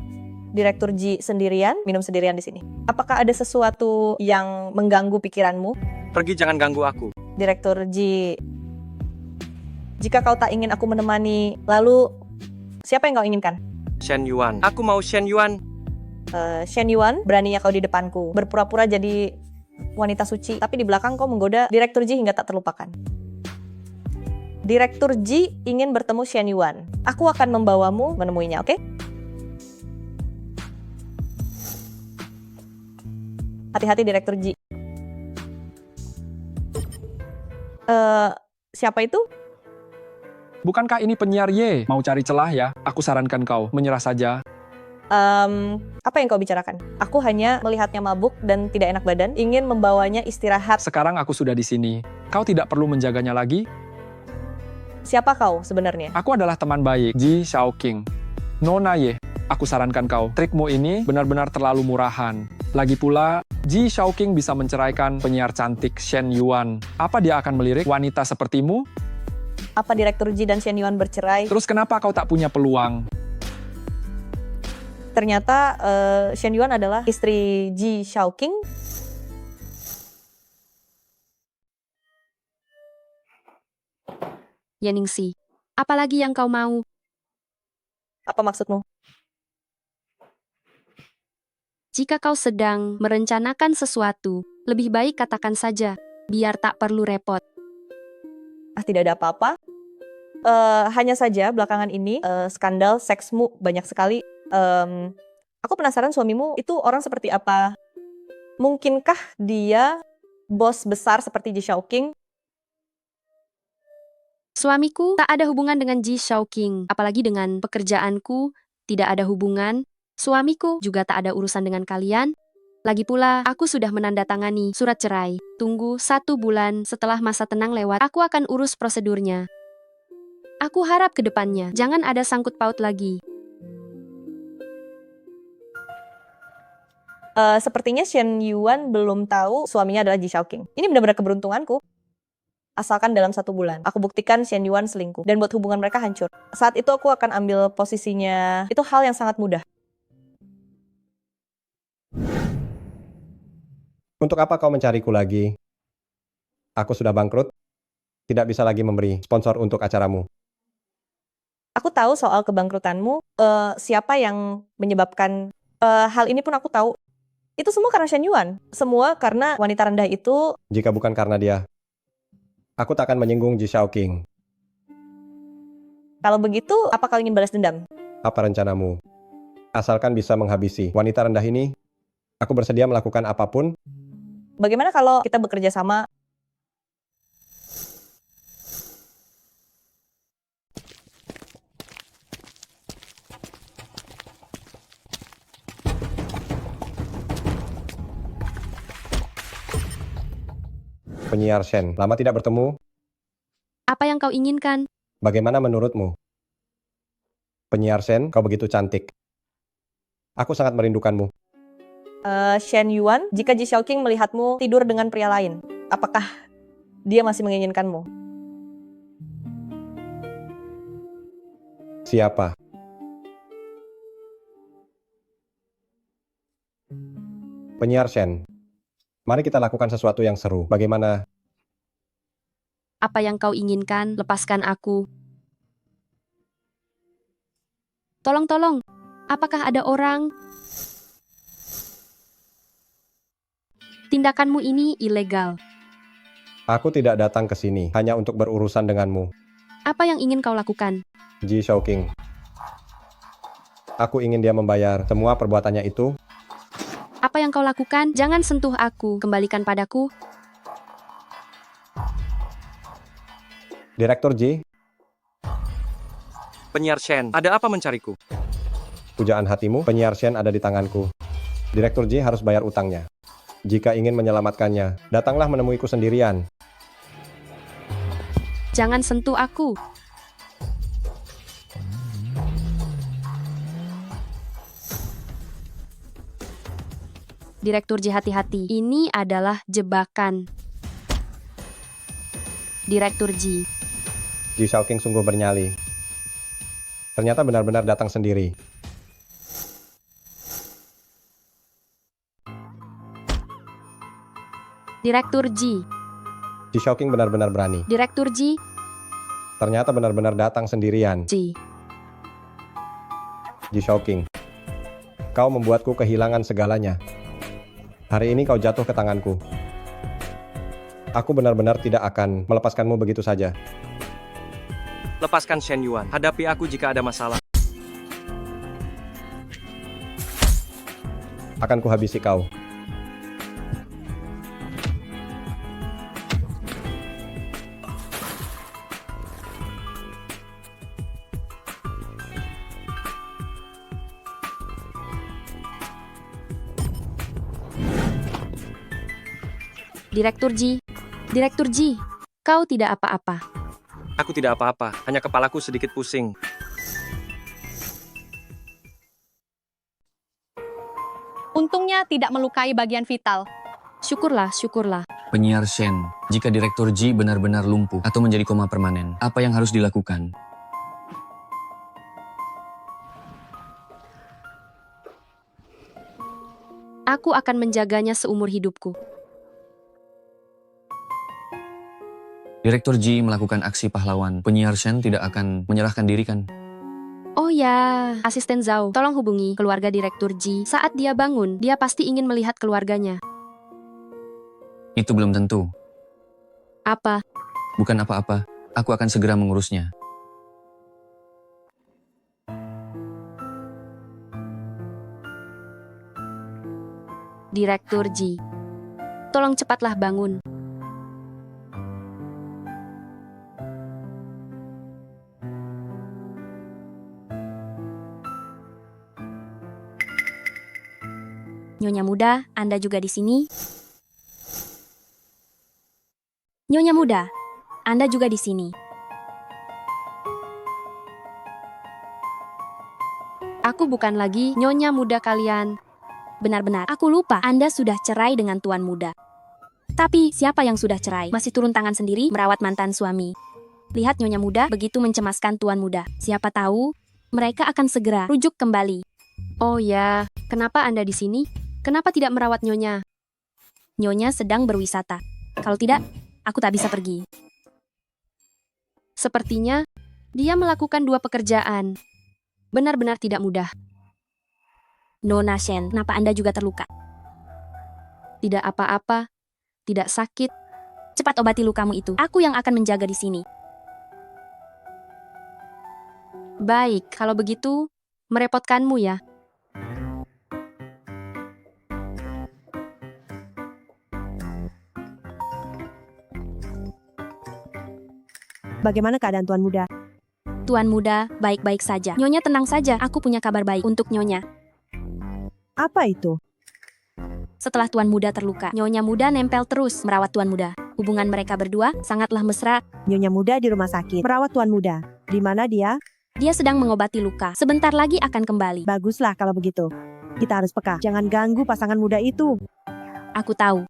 Direktur Ji sendirian, minum sendirian di sini? Apakah ada sesuatu yang mengganggu pikiranmu? Pergi, jangan ganggu aku. Direktur Ji, jika kau tak ingin aku menemani, lalu siapa yang kau inginkan? Shen Yuan. Aku mau Shen Yuan. Shen Yuan, beraninya kau di depanku, berpura-pura jadi wanita suci, tapi di belakang kau menggoda Direktur Ji hingga tak terlupakan. Direktur Ji ingin bertemu Shen Yuan. Aku akan membawamu menemuinya, oke? Hati-hati Direktur Ji. Siapa itu? Bukankah ini penyiar Y? Mau cari celah ya? Aku sarankan kau menyerah saja. Apa yang kau bicarakan? Aku hanya melihatnya mabuk dan tidak enak badan, ingin membawanya istirahat. Sekarang aku sudah di sini. Kau tidak perlu menjaganya lagi. Siapa kau sebenarnya? Aku adalah teman baik, Ji Shaoqing. Nona Ye, aku sarankan kau, trikmu ini benar-benar terlalu murahan. Lagi pula, Ji Shaoqing bisa menceraikan penyiar cantik Shen Yuan. Apa dia akan melirik wanita sepertimu? Apa Direktur Ji dan Shen Yuan bercerai? Terus kenapa kau tak punya peluang? Ternyata Shen Yuan adalah istri Ji Shaoqing. Yeningsi, apalagi yang kau mau? Apa maksudmu? Jika kau sedang merencanakan sesuatu, lebih baik katakan saja, biar tak perlu repot. Tidak ada apa-apa. Hanya saja belakangan ini skandal seksmu banyak sekali. Aku penasaran suamimu itu orang seperti apa? Mungkinkah dia bos besar seperti Ji Shaoqing? Suamiku tak ada hubungan dengan Ji Shaoqing, apalagi dengan pekerjaanku, tidak ada hubungan. Suamiku juga tak ada urusan dengan kalian. Lagi pula, aku sudah menandatangani surat cerai. Tunggu 1 bulan setelah masa tenang lewat, aku akan urus prosedurnya. Aku harap ke depannya, jangan ada sangkut paut lagi. Sepertinya Shen Yuan belum tahu suaminya adalah Ji Shaoqing. Ini benar-benar keberuntunganku. Asalkan dalam 1 bulan, aku buktikan Shen Yuan selingkuh dan buat hubungan mereka hancur. Saat itu aku akan ambil posisinya. Itu hal yang sangat mudah. Untuk apa kau mencariku lagi? Aku sudah bangkrut, tidak bisa lagi memberi sponsor untuk acaramu. Aku tahu soal kebangkrutanmu, siapa yang menyebabkan hal ini pun aku tahu. Itu semua karena Shen Yuan. Semua karena wanita rendah itu. Jika bukan karena dia, aku tak akan menyinggung Ji Shaoqing. Kalau begitu, apa kau ingin balas dendam? Apa rencanamu? Asalkan bisa menghabisi wanita rendah ini, aku bersedia melakukan apapun. Bagaimana kalau kita bekerja sama? Penyiar Shen, lama tidak bertemu. Apa yang kau inginkan? Bagaimana menurutmu? Penyiar Shen, kau begitu cantik. Aku sangat merindukanmu. Shen Yuan, jika Ji Shaoqing melihatmu tidur dengan pria lain, apakah dia masih menginginkanmu? Siapa? Penyiar Shen, mari kita lakukan sesuatu yang seru. Bagaimana? Apa yang kau inginkan, lepaskan aku. Tolong, apakah ada orang? Tindakanmu ini ilegal. Aku tidak datang ke sini hanya untuk berurusan denganmu. Apa yang ingin kau lakukan? Ji Shaoqing. Aku ingin dia membayar semua perbuatannya itu. Apa yang kau lakukan? Jangan sentuh aku, kembalikan padaku. Direktur Ji, Penyiar Shen, ada apa mencariku? pujaan hatimu, penyiar Shen ada di tanganku. Direktur Ji harus bayar utangnya. Jika ingin menyelamatkannya, datanglah menemuiku sendirian. Jangan sentuh aku. Direktur Ji, hati-hati. Ini adalah jebakan. Direktur Ji. Ji Shaoqing sungguh bernyali. Ternyata benar-benar datang sendiri. Direktur Ji. Ji Shaoqing benar-benar berani. Direktur Ji. Ternyata benar-benar datang sendirian. Ji. Ji Shaoqing, kau membuatku kehilangan segalanya. Hari ini kau jatuh ke tanganku. Aku benar-benar tidak akan melepaskanmu begitu saja. Lepaskan Shen Yuan. Hadapi aku jika ada masalah. Akan kuhabisi kau. Direktur Ji. Direktur Ji. Kau tidak apa-apa. Aku tidak apa-apa, hanya kepalaku sedikit pusing. Untungnya tidak melukai bagian vital. Syukurlah, syukurlah. Penyiar Shen, jika Direktur Ji benar-benar lumpuh atau menjadi koma permanen, apa yang harus dilakukan? Aku akan menjaganya seumur hidupku. Direktur Ji melakukan aksi pahlawan. Penyiar Shen tidak akan menyerahkan diri kan? Oh ya, asisten Zhao, tolong hubungi keluarga Direktur Ji. Saat dia bangun, dia pasti ingin melihat keluarganya. Itu belum tentu. Apa? Bukan apa-apa. Aku akan segera mengurusnya. Direktur Ji, tolong cepatlah bangun. Nyonya muda, Anda juga di sini? Nyonya muda, Anda juga di sini. Aku bukan lagi nyonya muda kalian. Benar-benar, aku lupa Anda sudah cerai dengan tuan muda. Tapi, siapa yang sudah cerai? Masih turun tangan sendiri merawat mantan suami. Lihat nyonya muda begitu mencemaskan tuan muda. Siapa tahu, mereka akan segera rujuk kembali. Oh ya, kenapa Anda di sini? Kenapa tidak merawat nyonya? Nyonya sedang berwisata. Kalau tidak, aku tak bisa pergi. Sepertinya, dia melakukan dua pekerjaan. Benar-benar tidak mudah. Nona Shen, kenapa Anda juga terluka? Tidak apa-apa, tidak sakit. Cepat obati lukamu itu. Aku yang akan menjaga di sini. Baik, kalau begitu, merepotkanmu ya. Bagaimana keadaan Tuan Muda? Tuan muda, baik-baik saja. Nyonya tenang saja, aku punya kabar baik untuk Nyonya. Apa itu? Setelah Tuan Muda terluka, Nyonya Muda nempel terus merawat Tuan Muda. Hubungan mereka berdua sangatlah mesra. Nyonya Muda di rumah sakit, merawat Tuan Muda. Di mana dia? Dia sedang mengobati luka. Sebentar lagi akan kembali. Baguslah kalau begitu. Kita harus peka. Jangan ganggu pasangan muda itu. Aku tahu.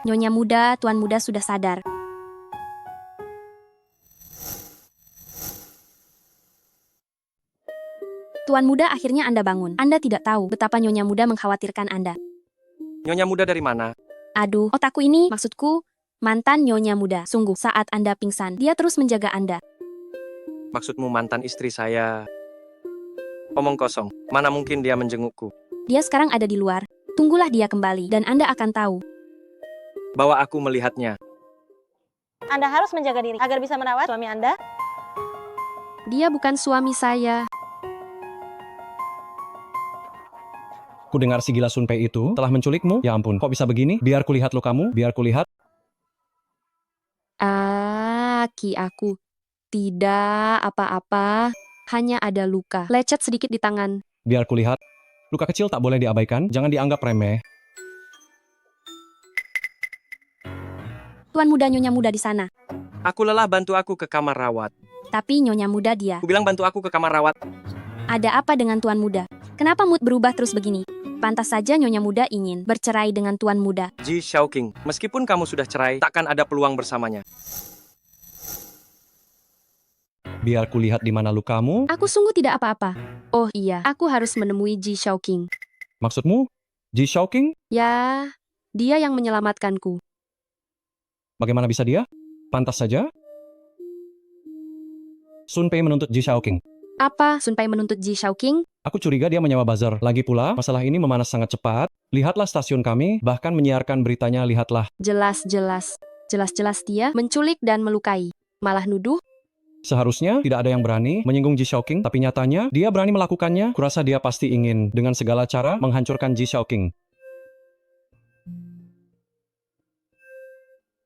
Nyonya Muda, Tuan Muda sudah sadar. Tuan Muda, akhirnya Anda bangun. Anda tidak tahu betapa Nyonya Muda mengkhawatirkan Anda. Nyonya muda dari mana? Aduh, otakku ini, maksudku, mantan Nyonya Muda. Sungguh, saat Anda pingsan, dia terus menjaga Anda. Maksudmu mantan istri saya? Omong kosong, mana mungkin dia menjengukku? Dia sekarang ada di luar. Tunggulah dia kembali, dan Anda akan tahu. Bawa aku melihatnya. Anda harus menjaga diri agar bisa merawat suami Anda. Dia bukan suami saya. Ku dengar si gila Sun Pei itu telah menculikmu. Ya ampun, kok bisa begini? Biar kulihat lukamu, biar kulihat. Ki aku. Tidak apa-apa. Hanya ada luka, lecet sedikit di tangan. Biar kulihat. Luka kecil tak boleh diabaikan, jangan dianggap remeh. Tuan muda Nyonya muda di sana. Aku lelah, bantu aku ke kamar rawat. Tapi Nyonya muda dia. Aku bilang bantu aku ke kamar rawat. Ada apa dengan tuan muda? Kenapa mood berubah terus begini? Pantas saja Nyonya muda ingin bercerai dengan tuan muda. Ji Shaoqing, meskipun kamu sudah cerai, takkan ada peluang bersamanya. Biar kulihat di mana lukamu. Aku sungguh tidak apa-apa. Oh iya, aku harus menemui Ji Shaoqing. Maksudmu? Ji Shaoqing? Ya, dia yang menyelamatkanku. Bagaimana bisa dia? Pantas saja. Sun Pei menuntut Ji Shaoqing. Apa Sun Pei menuntut Ji Shaoqing? Aku curiga dia menyewa buzzer. Lagi pula, masalah ini memanas sangat cepat. Lihatlah stasiun kami, bahkan menyiarkan beritanya, lihatlah. Jelas-jelas. Jelas-jelas dia menculik dan melukai. Malah nuduh. Seharusnya tidak ada yang berani menyinggung Ji Shaoqing, tapi nyatanya dia berani melakukannya. Kurasa dia pasti ingin dengan segala cara menghancurkan Ji Shaoqing.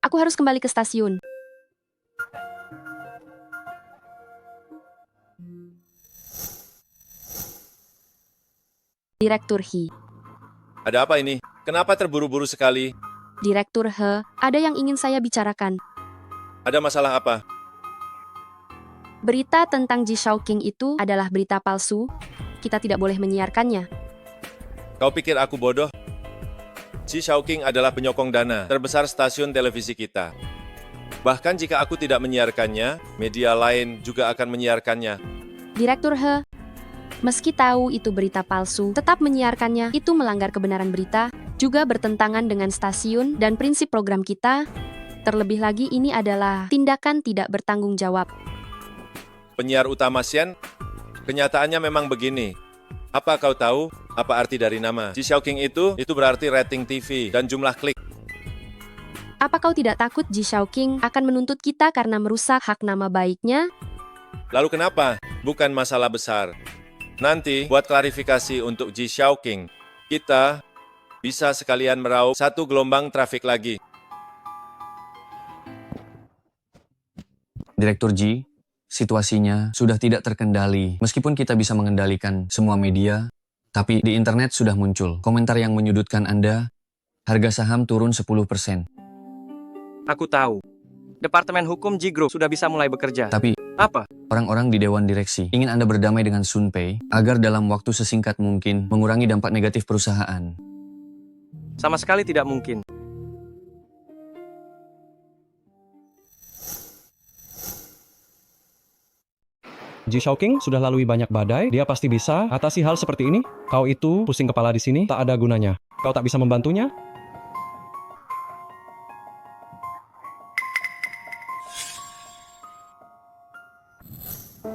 Aku harus kembali ke stasiun. Direktur He. Ada apa ini? Kenapa terburu-buru sekali? Direktur He, ada yang ingin saya bicarakan. Ada masalah apa? Berita tentang Ji Shaoqing itu adalah berita palsu. Kita tidak boleh menyiarkannya. Kau pikir aku bodoh? Ji Shaoqing adalah penyokong dana terbesar stasiun televisi kita. Bahkan jika aku tidak menyiarkannya, media lain juga akan menyiarkannya. Direktur He, meski tahu itu berita palsu, tetap menyiarkannya itu melanggar kebenaran berita, juga bertentangan dengan stasiun dan prinsip program kita. Terlebih lagi ini adalah tindakan tidak bertanggung jawab. Penyiar utama Shen, kenyataannya memang begini. Apa kau tahu apa arti dari nama Ji Shaoqing itu? Itu berarti rating TV dan jumlah klik. Apa kau tidak takut Ji Shaoqing akan menuntut kita karena merusak hak nama baiknya? Lalu kenapa? Bukan masalah besar. Nanti buat klarifikasi untuk Ji Shaoqing, kita bisa sekalian meraup satu gelombang trafik lagi. Direktur Ji, situasinya sudah tidak terkendali. Meskipun kita bisa mengendalikan semua media, tapi di internet sudah muncul komentar yang menyudutkan Anda. Harga saham turun 10%. Aku tahu. Departemen Hukum Ji Group sudah bisa mulai bekerja. Tapi Apa? orang-orang di Dewan Direksi ingin Anda berdamai dengan Sun Pei agar dalam waktu sesingkat mungkin mengurangi dampak negatif perusahaan. Sama sekali tidak mungkin. Ji Shaoqing sudah lalui banyak badai, dia pasti bisa atasi hal seperti ini. Kau itu pusing kepala di sini, tak ada gunanya. Kau tak bisa membantunya?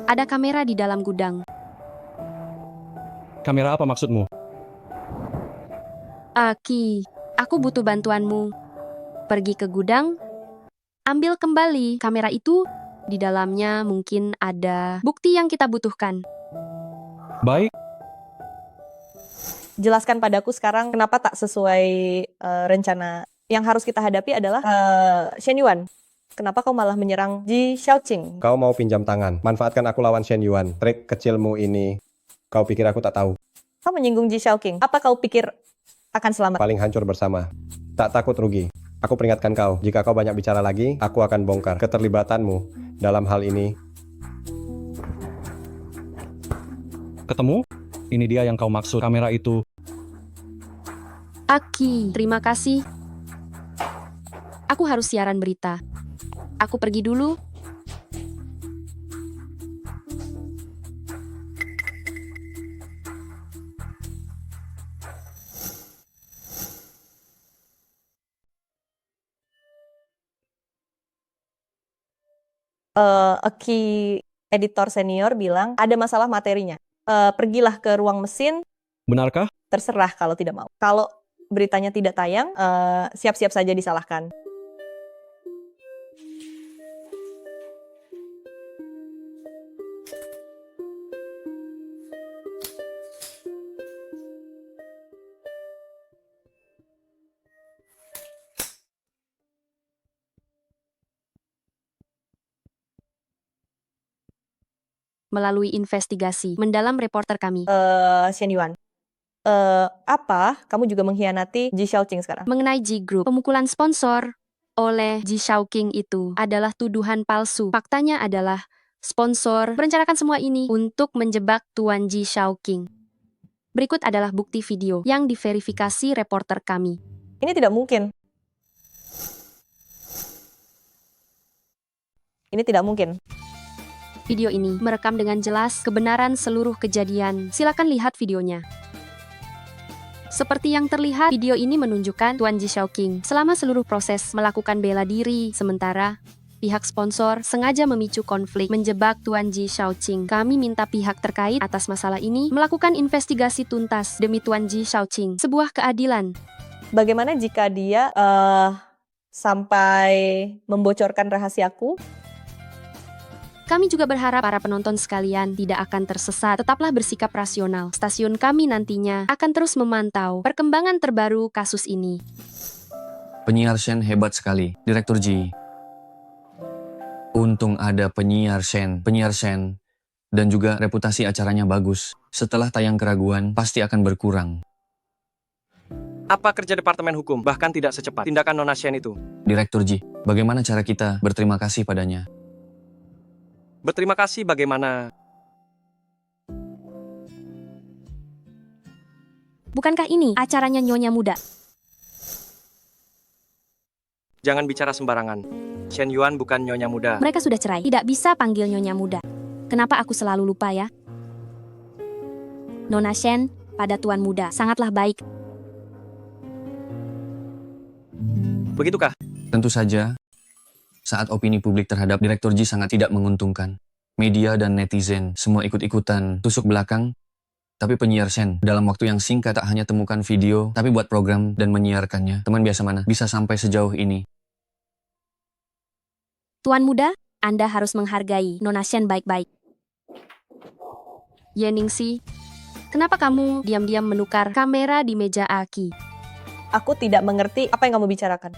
Ada kamera di dalam gudang. Kamera apa maksudmu? Aki, aku butuh bantuanmu. Pergi ke gudang, ambil kembali kamera itu. Di dalamnya mungkin ada bukti yang kita butuhkan. Baik. Jelaskan padaku sekarang kenapa tak sesuai rencana. Yang harus kita hadapi adalah Shen Yuan. Kenapa kau malah menyerang Ji Shaoqing? Kau mau pinjam tangan. Manfaatkan aku lawan Shen Yuan. Trik kecilmu ini, kau pikir aku tak tahu? Kau menyinggung Ji Shaoqing. Apa kau pikir akan selamat? Paling hancur bersama. Tak takut rugi. Aku peringatkan kau, jika kau banyak bicara lagi, aku akan bongkar keterlibatanmu dalam hal ini. Ketemu? Ini dia yang kau maksud, kamera itu. Aki, terima kasih. Aku harus siaran berita. Aku pergi dulu. Aki editor senior bilang ada masalah materinya. Pergilah ke ruang mesin. Benarkah? Terserah kalau tidak mau. Kalau beritanya tidak tayang, siap-siap saja disalahkan. melalui investigasi mendalam reporter kami. Shen Yuan, apa kamu juga mengkhianati Ji Xiaoqing sekarang? Mengenai Ji Group, pemukulan sponsor oleh Ji Xiaoqing itu adalah tuduhan palsu. Faktanya adalah sponsor merencanakan semua ini untuk menjebak Tuan Ji Xiaoqing. Berikut adalah bukti video yang diverifikasi reporter kami. Ini tidak mungkin. Ini tidak mungkin. Video ini merekam dengan jelas kebenaran seluruh kejadian. Silakan lihat videonya. Seperti yang terlihat, video ini menunjukkan Tuan Ji Xiaoqing selama seluruh proses melakukan bela diri, sementara pihak sponsor sengaja memicu konflik menjebak Tuan Ji Xiaoqing. Kami minta pihak terkait atas masalah ini melakukan investigasi tuntas demi Tuan Ji Xiaoqing. Sebuah keadilan. Bagaimana jika dia sampai membocorkan rahasiaku? Kami juga berharap para penonton sekalian tidak akan tersesat. Tetaplah bersikap rasional. Stasiun kami nantinya akan terus memantau perkembangan terbaru kasus ini. Penyiar Shen hebat sekali, Direktur Ji. Untung ada penyiar Shen, dan juga reputasi acaranya bagus. Setelah tayang keraguan, pasti akan berkurang. Apa kerja Departemen Hukum bahkan tidak secepat tindakan Nona Shen itu? Direktur Ji, bagaimana cara kita berterima kasih padanya? Berterima kasih bagaimana? Bukankah ini acaranya Nyonya Muda? Jangan bicara sembarangan. Shen Yuan bukan Nyonya Muda. Mereka sudah cerai. Tidak bisa panggil Nyonya Muda. Kenapa aku selalu lupa ya? Nona Shen pada Tuan Muda sangatlah baik. Begitukah? Tentu saja, saat opini publik terhadap Direktur Ji sangat tidak menguntungkan. Media dan netizen semua ikut-ikutan tusuk belakang. Tapi penyiar Shen dalam waktu yang singkat tak hanya temukan video, tapi buat program dan menyiarkannya. Teman biasa mana bisa sampai sejauh ini? Tuan Muda, Anda harus menghargai Nona Shen baik-baik. Ye Ningxi, kenapa kamu diam-diam menukar kamera di meja Aki? Aku tidak mengerti apa yang kamu bicarakan.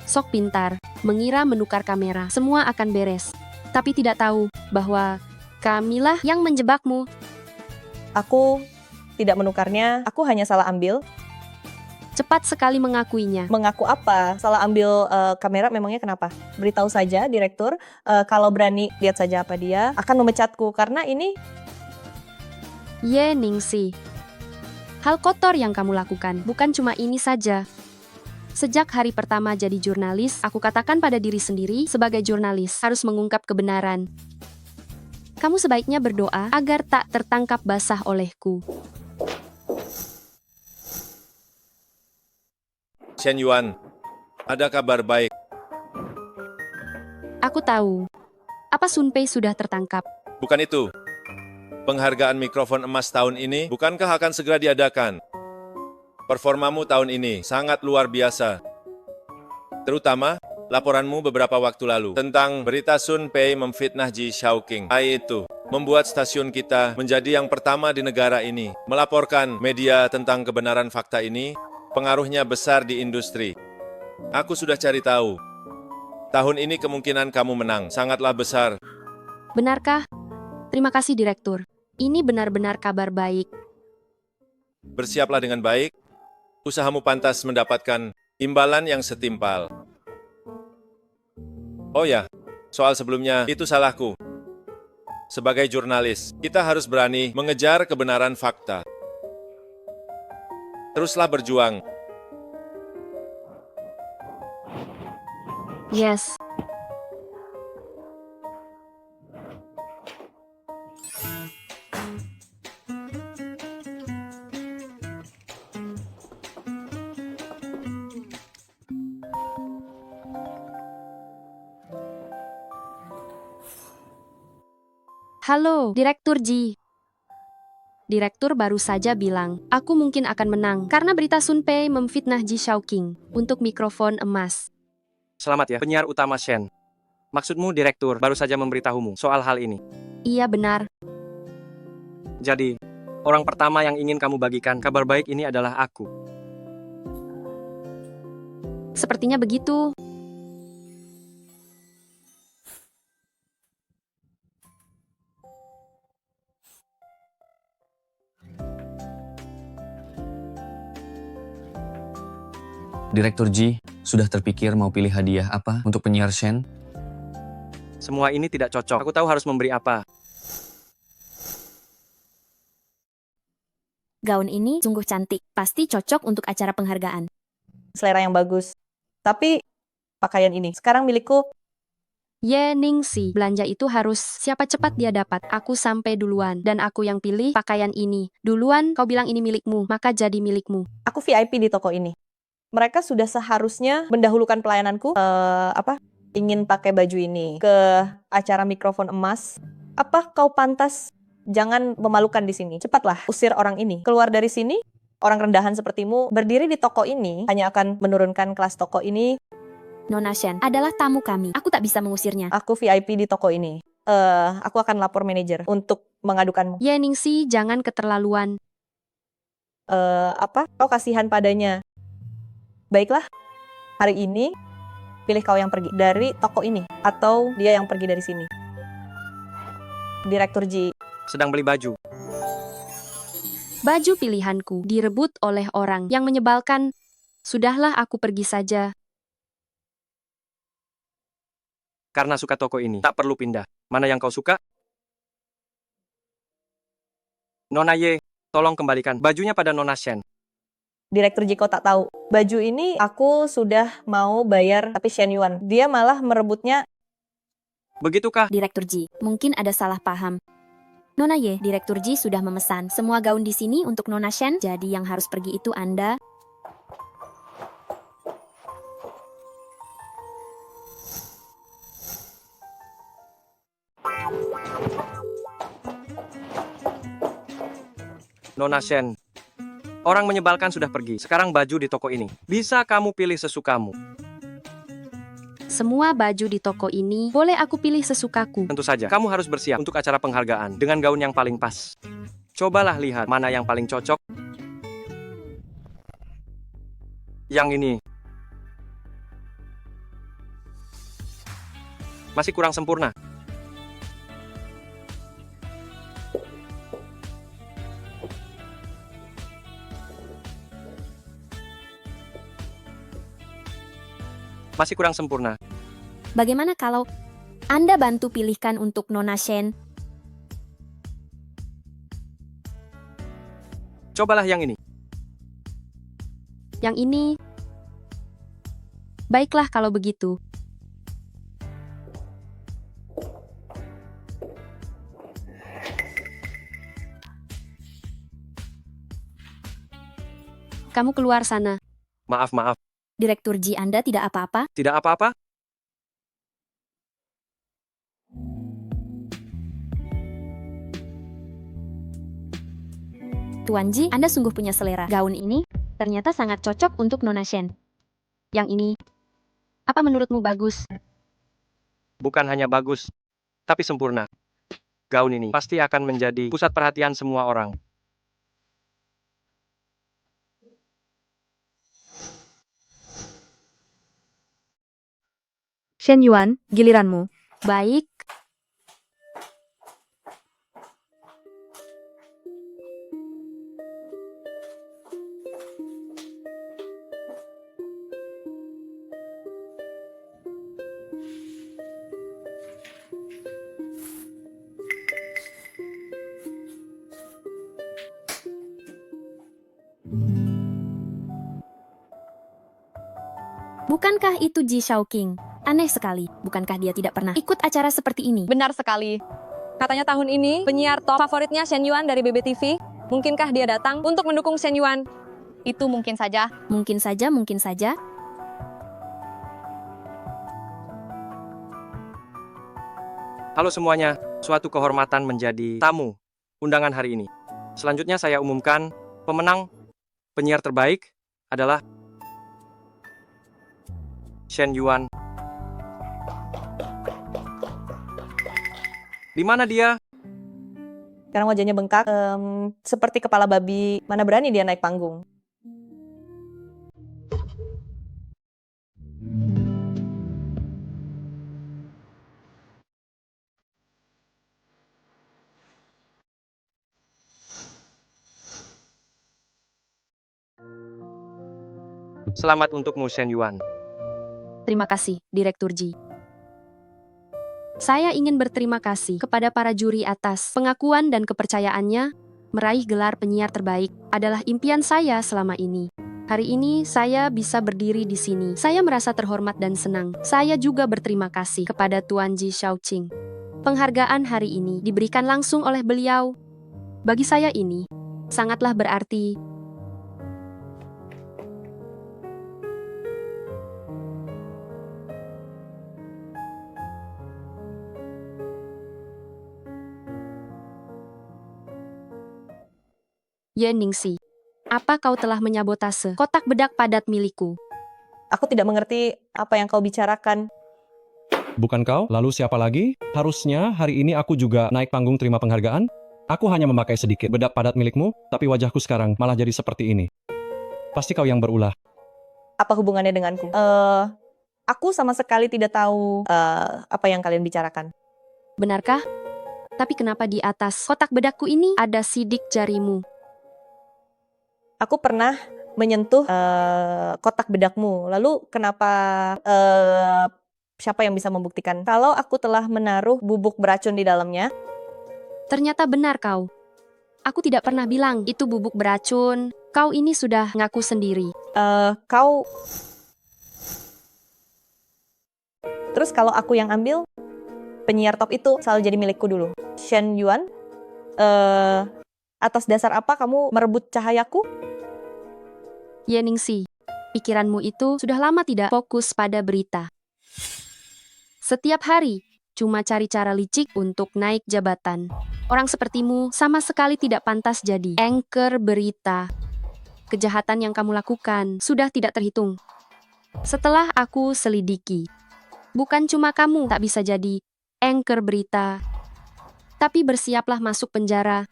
Sok pintar, mengira menukar kamera, semua akan beres. Tapi tidak tahu bahwa kamilah yang menjebakmu. Aku tidak menukarnya, aku hanya salah ambil. Cepat sekali mengakuinya. Mengaku apa? Salah ambil kamera memangnya kenapa? Beritahu saja, Direktur. Kalau berani, lihat saja apa dia akan memecatku. Karena ini... Ye Ningxi, hal kotor yang kamu lakukan bukan cuma ini saja. Sejak hari pertama jadi jurnalis, aku katakan pada diri sendiri sebagai jurnalis harus mengungkap kebenaran. Kamu sebaiknya berdoa agar tak tertangkap basah olehku. Shen Yuan, ada kabar baik. Aku tahu. Apa Sun Pei sudah tertangkap? Bukan itu. Penghargaan mikrofon emas tahun ini bukankah akan segera diadakan? Performamu tahun ini sangat luar biasa. Terutama laporanmu beberapa waktu lalu tentang berita Sun Pei memfitnah Ji Xiaoqing. Itu membuat stasiun kita menjadi yang pertama di negara ini melaporkan media tentang kebenaran fakta ini. Pengaruhnya besar di industri. Aku sudah cari tahu. Tahun ini kemungkinan kamu menang sangatlah besar. Benarkah? Terima kasih, Direktur. Ini benar-benar kabar baik. Bersiaplah dengan baik. Usahamu pantas mendapatkan imbalan yang setimpal. Oh ya, soal sebelumnya itu salahku. Sebagai jurnalis, kita harus berani mengejar kebenaran fakta. Teruslah berjuang. Yes. Halo, Direktur Ji. Direktur baru saja bilang, aku mungkin akan menang karena berita Sun Pei memfitnah Ji Xiaoqing untuk mikrofon emas. Selamat ya, penyiar utama Shen. Maksudmu Direktur baru saja memberitahumu soal hal ini? Iya benar. Jadi, orang pertama yang ingin kamu bagikan kabar baik ini adalah aku. Sepertinya begitu. Direktur Ji, sudah terpikir mau pilih hadiah apa untuk penyiar Shen? Semua ini tidak cocok. Aku tahu harus memberi apa. Gaun ini sungguh cantik, pasti cocok untuk acara penghargaan. Selera yang bagus. Tapi pakaian ini sekarang milikku. Ye Ningsi, belanja itu harus siapa cepat dia dapat. Aku sampai duluan, dan aku yang pilih pakaian ini. Duluan kau bilang ini milikmu, maka jadi milikmu. Aku VIP di toko ini. Mereka sudah seharusnya mendahulukan pelayananku. Ingin pakai baju ini ke acara mikrofon emas. Apa kau pantas? Jangan memalukan di sini. Cepatlah, usir orang ini. Keluar dari sini. Orang rendahan sepertimu berdiri di toko ini hanya akan menurunkan kelas toko ini. Nona Shen adalah tamu kami. Aku tak bisa mengusirnya. Aku VIP di toko ini. Aku akan lapor manajer untuk mengadukanmu. Ye Ningsi, jangan keterlaluan. Kau kasihan padanya. Baiklah, hari ini pilih kau yang pergi dari toko ini atau dia yang pergi dari sini. Direktur Ji. Sedang beli baju. Baju pilihanku direbut oleh orang yang menyebalkan. Sudahlah, aku pergi saja. Karena suka toko ini, tak perlu pindah. Mana yang kau suka? Nona Ye, tolong kembalikan bajunya pada Nona Shen. Direktur Ji, kau tak tahu. Baju ini aku sudah mau bayar, tapi Shen Yuan. Dia malah merebutnya. Begitukah? Direktur Ji, mungkin ada salah paham. Nona Ye, Direktur Ji sudah memesan semua gaun di sini untuk Nona Shen, jadi yang harus pergi itu Anda. Nona Shen. Orang menyebalkan sudah pergi. Sekarang baju di toko ini. Bisa kamu pilih sesukamu. Semua baju di toko ini boleh aku pilih sesukaku. Tentu saja, kamu harus bersiap untuk acara penghargaan dengan gaun yang paling pas. Cobalah lihat mana yang paling cocok. Yang ini. Masih kurang sempurna. Masih kurang sempurna. Bagaimana kalau Anda bantu pilihkan untuk Nona Shen? Cobalah yang ini. Yang ini. Baiklah kalau begitu. Kamu keluar sana. Maaf. Direktur Ji, Anda tidak apa-apa? Tidak apa-apa? Tuan Ji, Anda sungguh punya selera. Gaun ini ternyata sangat cocok untuk Nona Shen. Yang ini, apa menurutmu bagus? Bukan hanya bagus, tapi sempurna. Gaun ini pasti akan menjadi pusat perhatian semua orang. Shen Yuan, giliranmu. Baik. Bukankah itu Ji Shaoqing? Aneh sekali, bukankah dia tidak pernah ikut acara seperti ini? Benar sekali. Katanya tahun ini penyiar top favoritnya Shen Yuan dari BBTV. Mungkinkah dia datang untuk mendukung Shen Yuan? Itu mungkin saja. Mungkin saja, mungkin saja. Halo semuanya, suatu kehormatan menjadi tamu undangan hari ini. Selanjutnya saya umumkan pemenang penyiar terbaik adalah Shen Yuan. Di mana dia? Sekarang wajahnya bengkak, seperti kepala babi. Mana berani dia naik panggung. Selamat untukmu, Shen Yuan. Terima kasih, Direktur Ji. Saya ingin berterima kasih kepada para juri atas pengakuan dan kepercayaannya. Meraih gelar penyiar terbaik adalah impian saya selama ini. Hari ini saya bisa berdiri di sini. Saya merasa terhormat dan senang. Saya juga berterima kasih kepada Tuan Ji Shaoqing. Penghargaan hari ini diberikan langsung oleh beliau. Bagi saya ini sangatlah berarti. Ye Ningxi, apa kau telah menyabotase kotak bedak padat milikku? Aku tidak mengerti apa yang kau bicarakan. Bukan kau? Lalu siapa lagi? Harusnya hari ini aku juga naik panggung terima penghargaan. Aku hanya memakai sedikit bedak padat milikmu, tapi wajahku sekarang malah jadi seperti ini. Pasti kau yang berulah. Apa hubungannya denganku? Aku sama sekali tidak tahu apa yang kalian bicarakan. Benarkah? Tapi kenapa di atas kotak bedakku ini ada sidik jarimu? Aku pernah menyentuh kotak bedakmu. Lalu kenapa siapa yang bisa membuktikan kalau aku telah menaruh bubuk beracun di dalamnya? Ternyata benar kau. Aku tidak pernah bilang itu bubuk beracun. Kau ini sudah ngaku sendiri. Kau... Terus kalau aku yang ambil, penyiar top itu selalu jadi milikku dulu. Shen Yuan, atas dasar apa kamu merebut cahayaku? Ye Ningxi, pikiranmu itu sudah lama tidak fokus pada berita. Setiap hari, cuma cari cara licik untuk naik jabatan. Orang sepertimu sama sekali tidak pantas jadi anchor berita. Kejahatan yang kamu lakukan sudah tidak terhitung. Setelah aku selidiki, bukan cuma kamu tak bisa jadi anchor berita, tapi bersiaplah masuk penjara.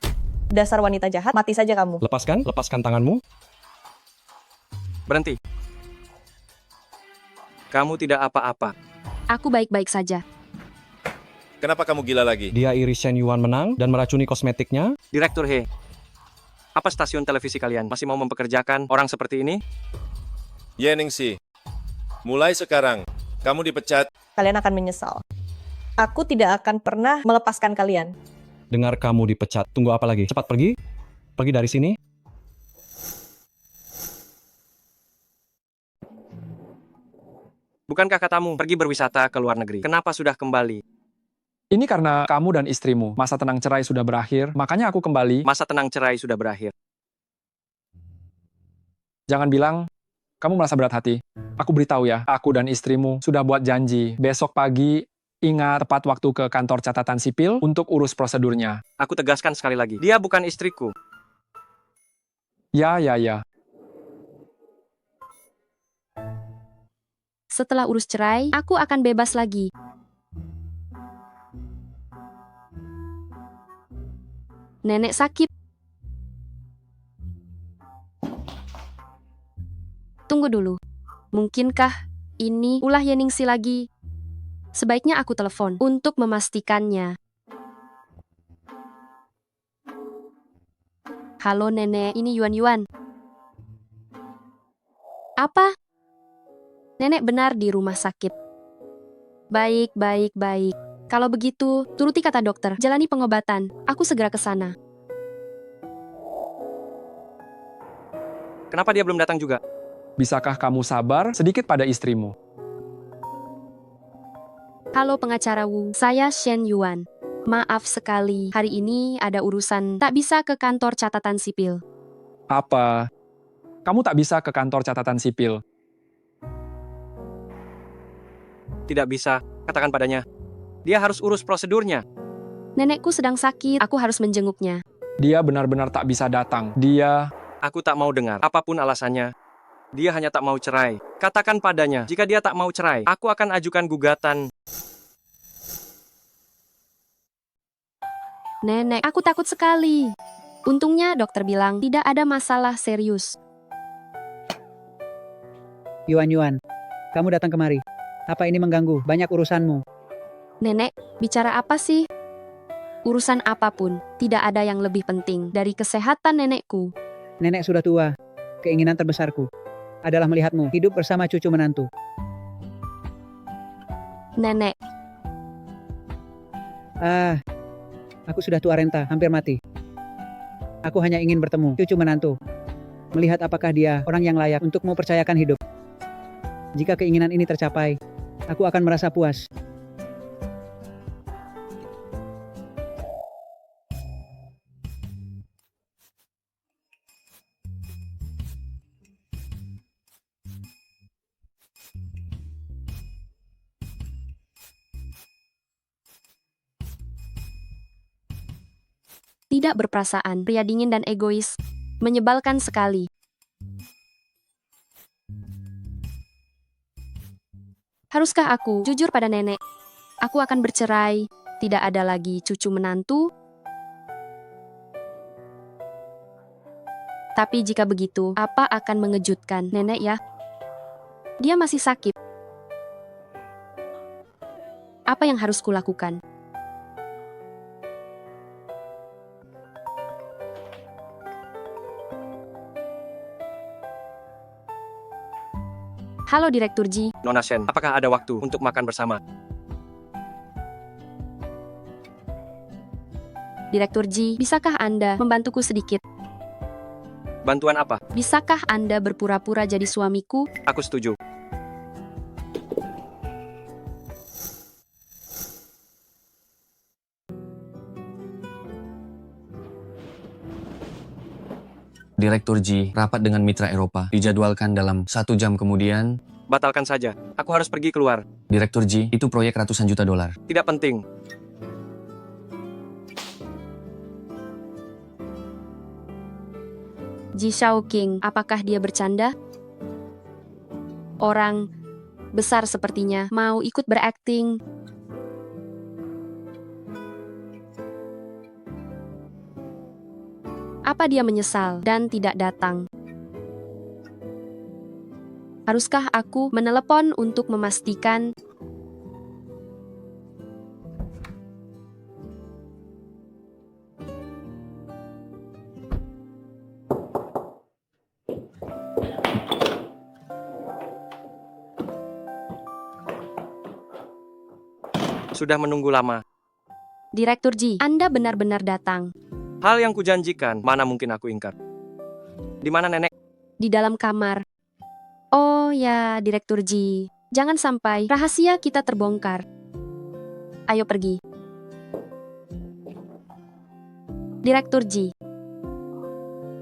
Dasar wanita jahat, mati saja kamu. Lepaskan tanganmu. Berhenti. Kamu tidak apa-apa. Aku baik-baik saja. Kenapa kamu gila lagi? Dia iri Shen Yuan menang dan meracuni kosmetiknya. Direktur He, apa stasiun televisi kalian masih mau mempekerjakan orang seperti ini? Ye Ningxi, mulai sekarang, kamu dipecat. Kalian akan menyesal. Aku tidak akan pernah melepaskan kalian. Dengar kamu dipecat. Tunggu apa lagi? Cepat pergi. Pergi dari sini. Bukankah katamu pergi berwisata ke luar negeri? Kenapa sudah kembali? Ini karena kamu dan istrimu. Masa tenang cerai sudah berakhir, makanya aku kembali. Masa tenang cerai sudah berakhir. Jangan bilang, kamu merasa berat hati. Aku beritahu ya, aku dan istrimu sudah buat janji. Besok pagi, ingat tepat waktu ke kantor catatan sipil untuk urus prosedurnya. Aku tegaskan sekali lagi, dia bukan istriku. Ya. Setelah urus cerai, aku akan bebas lagi. Nenek sakit. Tunggu dulu. Mungkinkah ini ulah Ye Ningxi lagi? Sebaiknya aku telepon untuk memastikannya. Halo nenek, ini Yuan. Apa? Nenek benar di rumah sakit. Baik. Kalau begitu, turuti kata dokter, jalani pengobatan. Aku segera ke sana. Kenapa dia belum datang juga? Bisakah kamu sabar sedikit pada istrimu? Halo pengacara Wu, saya Shen Yuan. Maaf sekali, hari ini ada urusan tak bisa ke kantor catatan sipil. Apa? Kamu tak bisa ke kantor catatan sipil? Tidak bisa, katakan padanya. Dia harus urus prosedurnya. Nenekku sedang sakit, aku harus menjenguknya. Dia benar-benar tak bisa datang. Aku tak mau dengar, apapun alasannya. Dia hanya tak mau cerai. Katakan padanya, jika dia tak mau cerai, aku akan ajukan gugatan. Nenek, aku takut sekali. Untungnya dokter bilang tidak ada masalah serius. Yuan, kamu datang kemari. Apa ini mengganggu? Banyak urusanmu. Nenek, bicara apa sih? Urusan apapun, tidak ada yang lebih penting dari kesehatan nenekku. Nenek sudah tua. Keinginan terbesarku. adalah melihatmu hidup bersama cucu menantu. Nenek, Aku sudah tua renta, hampir mati. Aku hanya ingin bertemu cucu menantu. Melihat apakah dia orang yang layak untukmu percayakan hidup. Jika keinginan ini tercapai, aku akan merasa puas. tidak berperasaan, pria dingin dan egois. Menyebalkan sekali. Haruskah aku jujur pada nenek? Aku akan bercerai. Tidak ada lagi cucu menantu. Tapi jika begitu, apa akan mengejutkan nenek ya? Dia masih sakit. Apa yang harus kulakukan? Halo Direktur Ji. Nona Shen, apakah ada waktu untuk makan bersama? Direktur Ji, bisakah Anda membantuku sedikit? Bantuan apa? Bisakah Anda berpura-pura jadi suamiku? Aku setuju. Direktur Ji rapat dengan mitra Eropa dijadwalkan dalam 1 jam kemudian. Batalkan saja. Aku harus pergi keluar. Direktur Ji, itu proyek ratusan juta dolar. Tidak penting. Ji Shaoqing, apakah dia bercanda? Orang besar sepertinya mau ikut berakting. Apa dia menyesal dan tidak datang? Haruskah aku menelepon untuk memastikan? Sudah menunggu lama. Direktur Ji, Anda benar-benar datang. Hal yang kujanjikan, mana mungkin aku ingkar. Di mana nenek? Di dalam kamar. Oh ya, Direktur Ji. Jangan sampai rahasia kita terbongkar. Ayo pergi. Direktur Ji.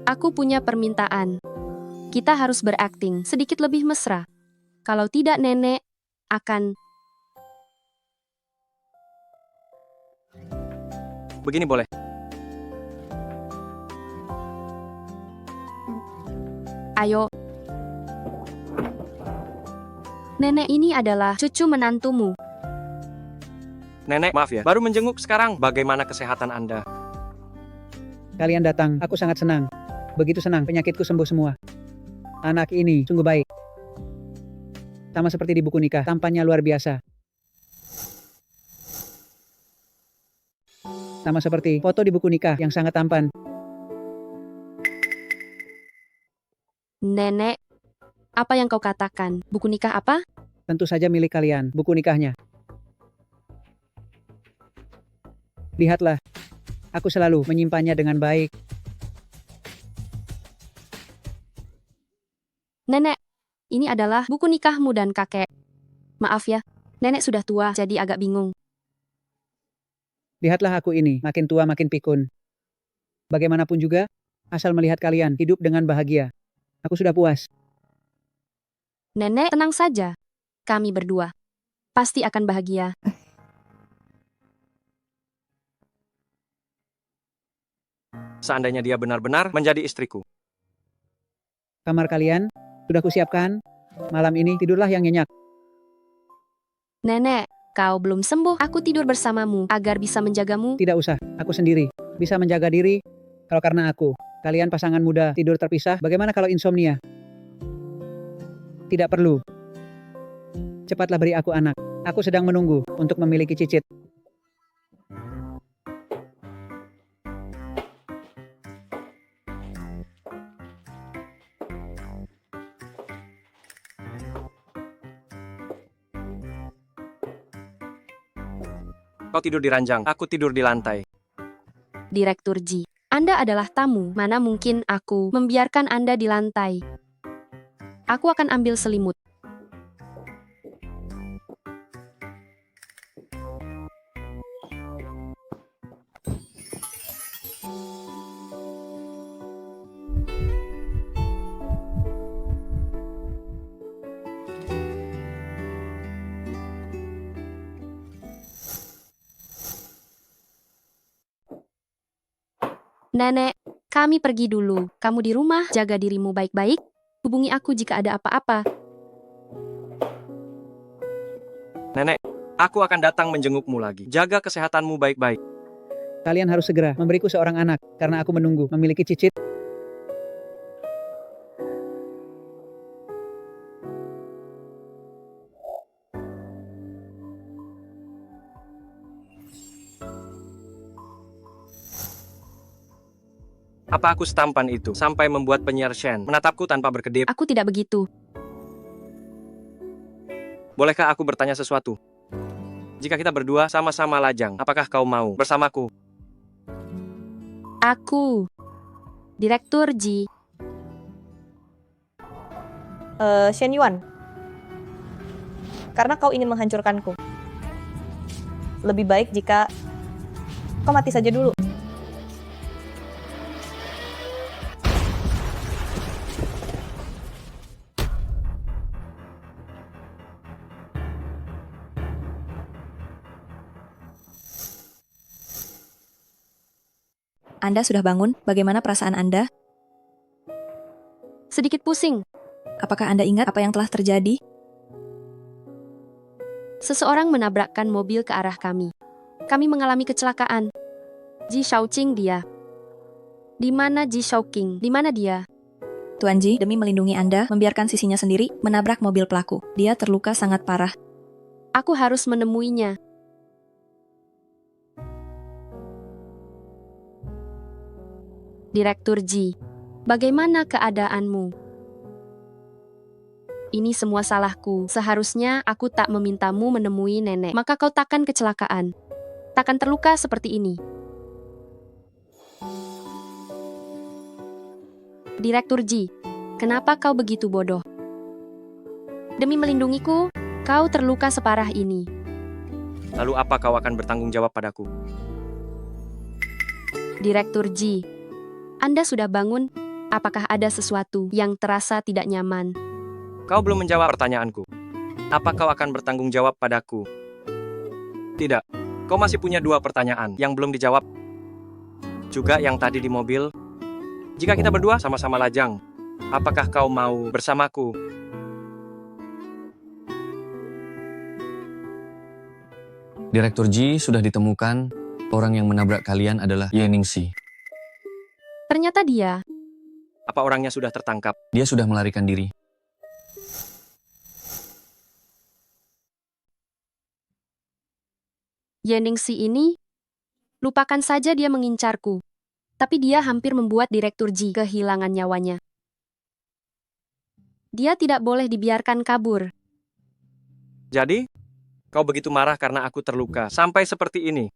Aku punya permintaan. Kita harus berakting sedikit lebih mesra. Kalau tidak nenek akan... Begini boleh. Ayo. Nenek ini adalah cucu menantumu. Nenek, maaf ya, baru menjenguk sekarang. Bagaimana kesehatan Anda? Kalian datang, aku sangat senang. Begitu senang, penyakitku sembuh semua. Anak ini sungguh baik. Sama seperti di buku nikah, tampannya luar biasa. Sama seperti foto di buku nikah yang sangat tampan. Nenek, apa yang kau katakan? Buku nikah apa? Tentu saja milik kalian, buku nikahnya. Lihatlah, aku selalu menyimpannya dengan baik. Nenek, ini adalah buku nikahmu dan kakek. Maaf ya, nenek sudah tua jadi agak bingung. Lihatlah aku ini, makin tua makin pikun. Bagaimanapun juga, asal melihat kalian hidup dengan bahagia. Aku sudah puas. Nenek, tenang saja. Kami berdua pasti akan bahagia. Seandainya dia benar-benar menjadi istriku. Kamar kalian sudah kusiapkan. Malam ini tidurlah yang nyenyak. Nenek, kau belum sembuh. Aku tidur bersamamu agar bisa menjagamu. Tidak usah, aku sendiri bisa menjaga diri. Kalau karena aku, kalian pasangan muda tidur terpisah, bagaimana kalau insomnia? Tidak perlu. Cepatlah beri aku anak. Aku sedang menunggu untuk memiliki cicit. Kau tidur di ranjang, aku tidur di lantai. Direktur Ji, Anda adalah tamu, mana mungkin aku membiarkan Anda di lantai. Aku akan ambil selimut. Nenek, kami pergi dulu. Kamu di rumah, jaga dirimu baik-baik. Hubungi aku jika ada apa-apa. Nenek, aku akan datang menjengukmu lagi. Jaga kesehatanmu baik-baik. Kalian harus segera memberiku seorang anak, karena aku menunggu memiliki cicit. Apa aku setampan itu sampai membuat penyiar Shen menatapku tanpa berkedip? Aku tidak begitu. Bolehkah aku bertanya sesuatu? Jika kita berdua sama-sama lajang, apakah kau mau bersamaku? Aku, Direktur Ji. Shen Yuan, karena kau ingin menghancurkanku, lebih baik jika kau mati saja dulu. Anda sudah bangun? Bagaimana perasaan Anda? Sedikit pusing. Apakah Anda ingat apa yang telah terjadi? Seseorang menabrakkan mobil ke arah kami. Kami mengalami kecelakaan. Ji Shaoqing dia. Di mana Ji Shaoqing? Di mana dia? Tuan Ji, demi melindungi Anda, membiarkan sisinya sendiri menabrak mobil pelaku. Dia terluka sangat parah. Aku harus menemuinya. Direktur Ji, bagaimana keadaanmu? Ini semua salahku. Seharusnya aku tak memintamu menemui nenek. Maka kau takkan kecelakaan. Takkan terluka seperti ini. Direktur Ji, kenapa kau begitu bodoh? Demi melindungiku, kau terluka separah ini. Lalu apa kau akan bertanggung jawab padaku? Direktur Ji, Anda sudah bangun? Apakah ada sesuatu yang terasa tidak nyaman? Kau belum menjawab pertanyaanku. Apa kau akan bertanggung jawab padaku? Tidak. Kau masih punya 2 pertanyaan yang belum dijawab. Juga yang tadi di mobil. Jika kita berdua sama-sama lajang, apakah kau mau bersamaku? Direktur Ji sudah ditemukan. Orang yang menabrak kalian adalah Ye Ningxi. Ternyata dia. Apa orangnya sudah tertangkap? Dia sudah melarikan diri. Ye Ningxi ini, lupakan saja dia mengincarku. Tapi dia hampir membuat Direktur Ji kehilangan nyawanya. Dia tidak boleh dibiarkan kabur. Jadi, kau begitu marah karena aku terluka sampai seperti ini?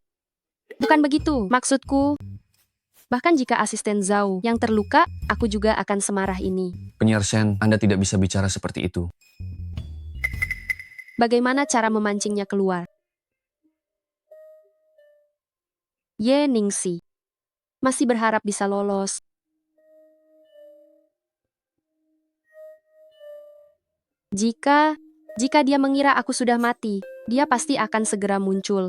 Bukan begitu, maksudku. Bahkan jika asisten Zhao yang terluka, aku juga akan semarah ini. Penyiar Shen, Anda tidak bisa bicara seperti itu. Bagaimana cara memancingnya keluar? Ye Ningxi masih berharap bisa lolos. Jika dia mengira aku sudah mati, dia pasti akan segera muncul.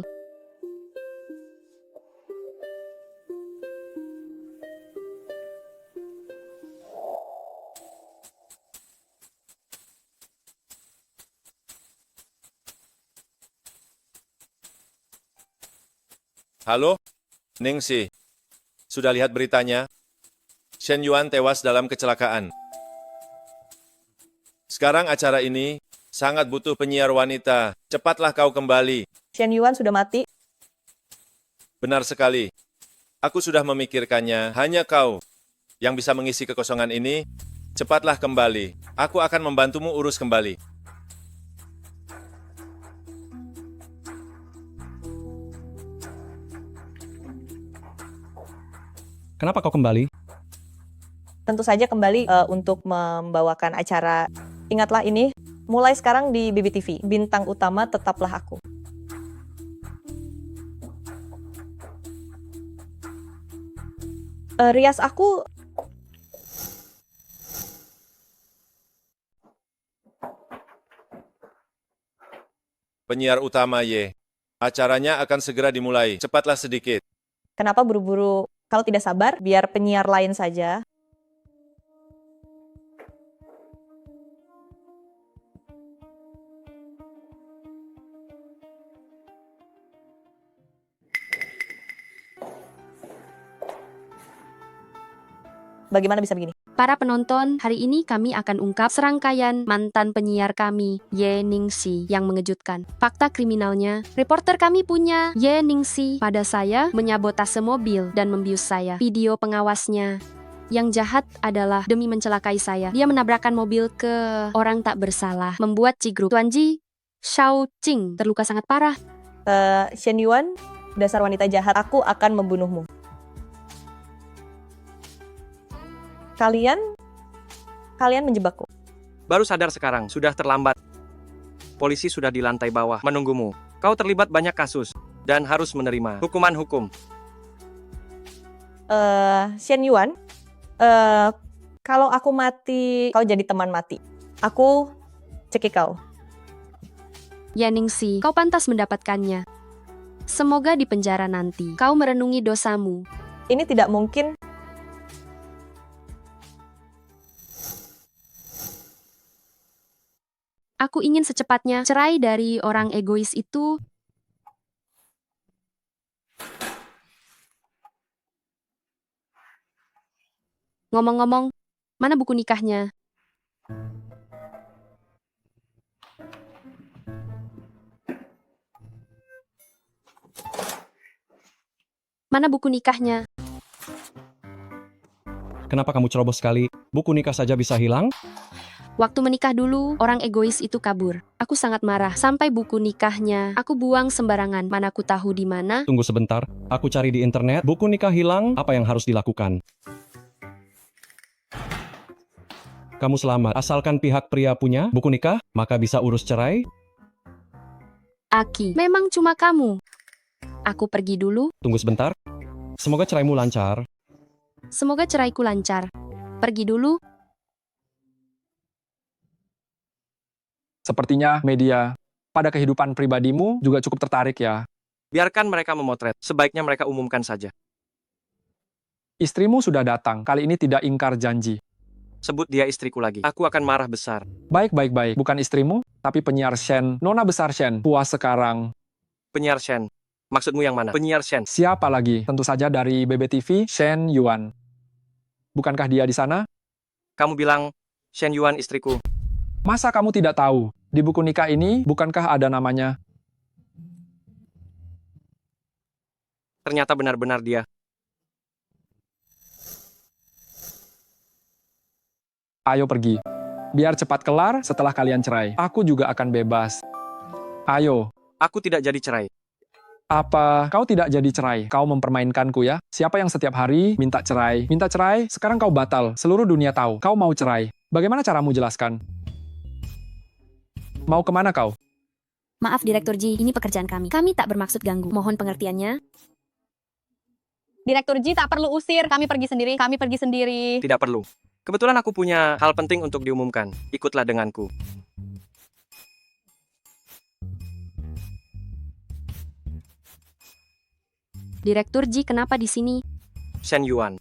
Halo, Ningxi. Sudah lihat beritanya? Shen Yuan tewas dalam kecelakaan. Sekarang acara ini sangat butuh penyiar wanita. Cepatlah kau kembali. Shen Yuan sudah mati. Benar sekali. Aku sudah memikirkannya. Hanya kau yang bisa mengisi kekosongan ini. Cepatlah kembali. Aku akan membantumu urus kembali. Kenapa kau kembali? Tentu saja kembali untuk membawakan acara. Ingatlah ini, mulai sekarang di BBTV, bintang utama tetaplah aku. Rias aku Penyiar utama Y. Acaranya akan segera dimulai. Cepatlah sedikit. kenapa buru-buru? Kalau tidak sabar, biar penyiar lain saja. Bagaimana bisa begini? Para penonton, hari ini kami akan ungkap serangkaian mantan penyiar kami, Ye Ningsi, yang mengejutkan. Fakta kriminalnya, reporter kami punya Ye Ningsi pada saya menyabotase mobil dan membius saya. Video pengawasnya. Yang jahat adalah demi mencelakai saya. Dia menabrakkan mobil ke orang tak bersalah, membuat Ci-Group Tuan Ji Shao Qing terluka sangat parah. Shen Yuan, dasar wanita jahat, aku akan membunuhmu. Kalian menjebakku. Baru sadar sekarang, sudah terlambat. Polisi sudah di lantai bawah, menunggumu. Kau terlibat banyak kasus, dan harus menerima hukuman hukum. Shen Yuan, kalau aku mati, kau jadi teman mati. Aku cekik kau. Ye Ningsi, kau pantas mendapatkannya. Semoga di penjara nanti, kau merenungi dosamu. Ini tidak mungkin. Aku ingin secepatnya cerai dari orang egois itu. Ngomong-ngomong, mana buku nikahnya? Mana buku nikahnya? Kenapa kamu ceroboh sekali? Buku nikah saja bisa hilang? Waktu menikah dulu, orang egois itu kabur. Aku sangat marah, sampai buku nikahnya aku buang sembarangan. Mana aku tahu di mana. Tunggu sebentar, aku cari di internet. Buku nikah hilang, apa yang harus dilakukan? Kamu selamat, asalkan pihak pria punya buku nikah, maka bisa urus cerai. Aki, memang cuma kamu. Aku pergi dulu. Tunggu sebentar. Semoga ceraimu lancar. Semoga ceraiku lancar. Pergi dulu. Sepertinya media pada kehidupan pribadimu juga cukup tertarik ya. Biarkan mereka memotret, sebaiknya mereka umumkan saja. Istrimu sudah datang, kali ini tidak ingkar janji. Sebut dia istriku lagi, aku akan marah besar. Baik, bukan istrimu, tapi penyiar Shen, Nona besar Shen, puas sekarang. Penyiar Shen, maksudmu yang mana? Penyiar Shen. Siapa lagi? Tentu saja dari BBTV, Shen Yuan. Bukankah dia di sana? Kamu bilang, Shen Yuan istriku. Masa kamu tidak tahu? Di buku nikah ini, bukankah ada namanya? Ternyata benar-benar dia. Ayo pergi. Biar cepat kelar setelah kalian cerai. Aku juga akan bebas. Ayo. Aku tidak jadi cerai. Apa? Kau tidak jadi cerai? Kau mempermainkanku ya? Siapa yang setiap hari minta cerai? Minta cerai, sekarang kau batal. Seluruh dunia tahu, kau mau cerai. Bagaimana caramu jelaskan? Mau kemana kau? Maaf Direktur Ji, ini pekerjaan kami. Kami tak bermaksud ganggu. Mohon pengertiannya. Direktur Ji tak perlu usir, kami pergi sendiri. Tidak perlu. Kebetulan aku punya hal penting untuk diumumkan. Ikutlah denganku. Direktur Ji, kenapa di sini? Shen Yuan,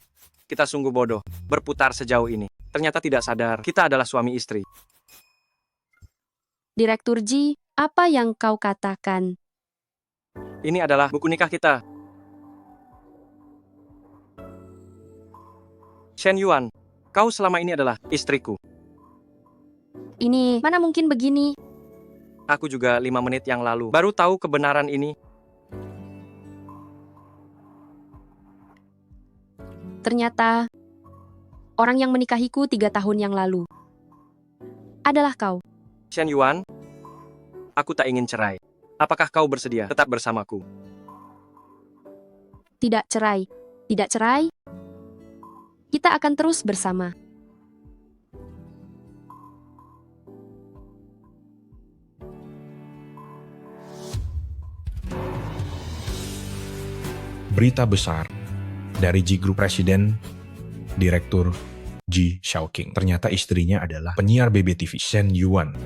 kita sungguh bodoh, berputar sejauh ini. Ternyata tidak sadar, kita adalah suami istri. Direktur Ji, apa yang kau katakan? Ini adalah buku nikah kita. Shen Yuan, kau selama ini adalah istriku. Ini, mana mungkin begini? Aku juga 5 menit yang lalu baru tahu kebenaran ini. Ternyata, orang yang menikahiku 3 tahun yang lalu adalah kau. Shen Yuan, aku tak ingin cerai. Apakah kau bersedia tetap bersamaku? Tidak cerai. Tidak cerai? Kita akan terus bersama. Berita besar dari G Group Presiden, Direktur Ji Shaoqing. Ternyata istrinya adalah penyiar BBTV, Shen Yuan.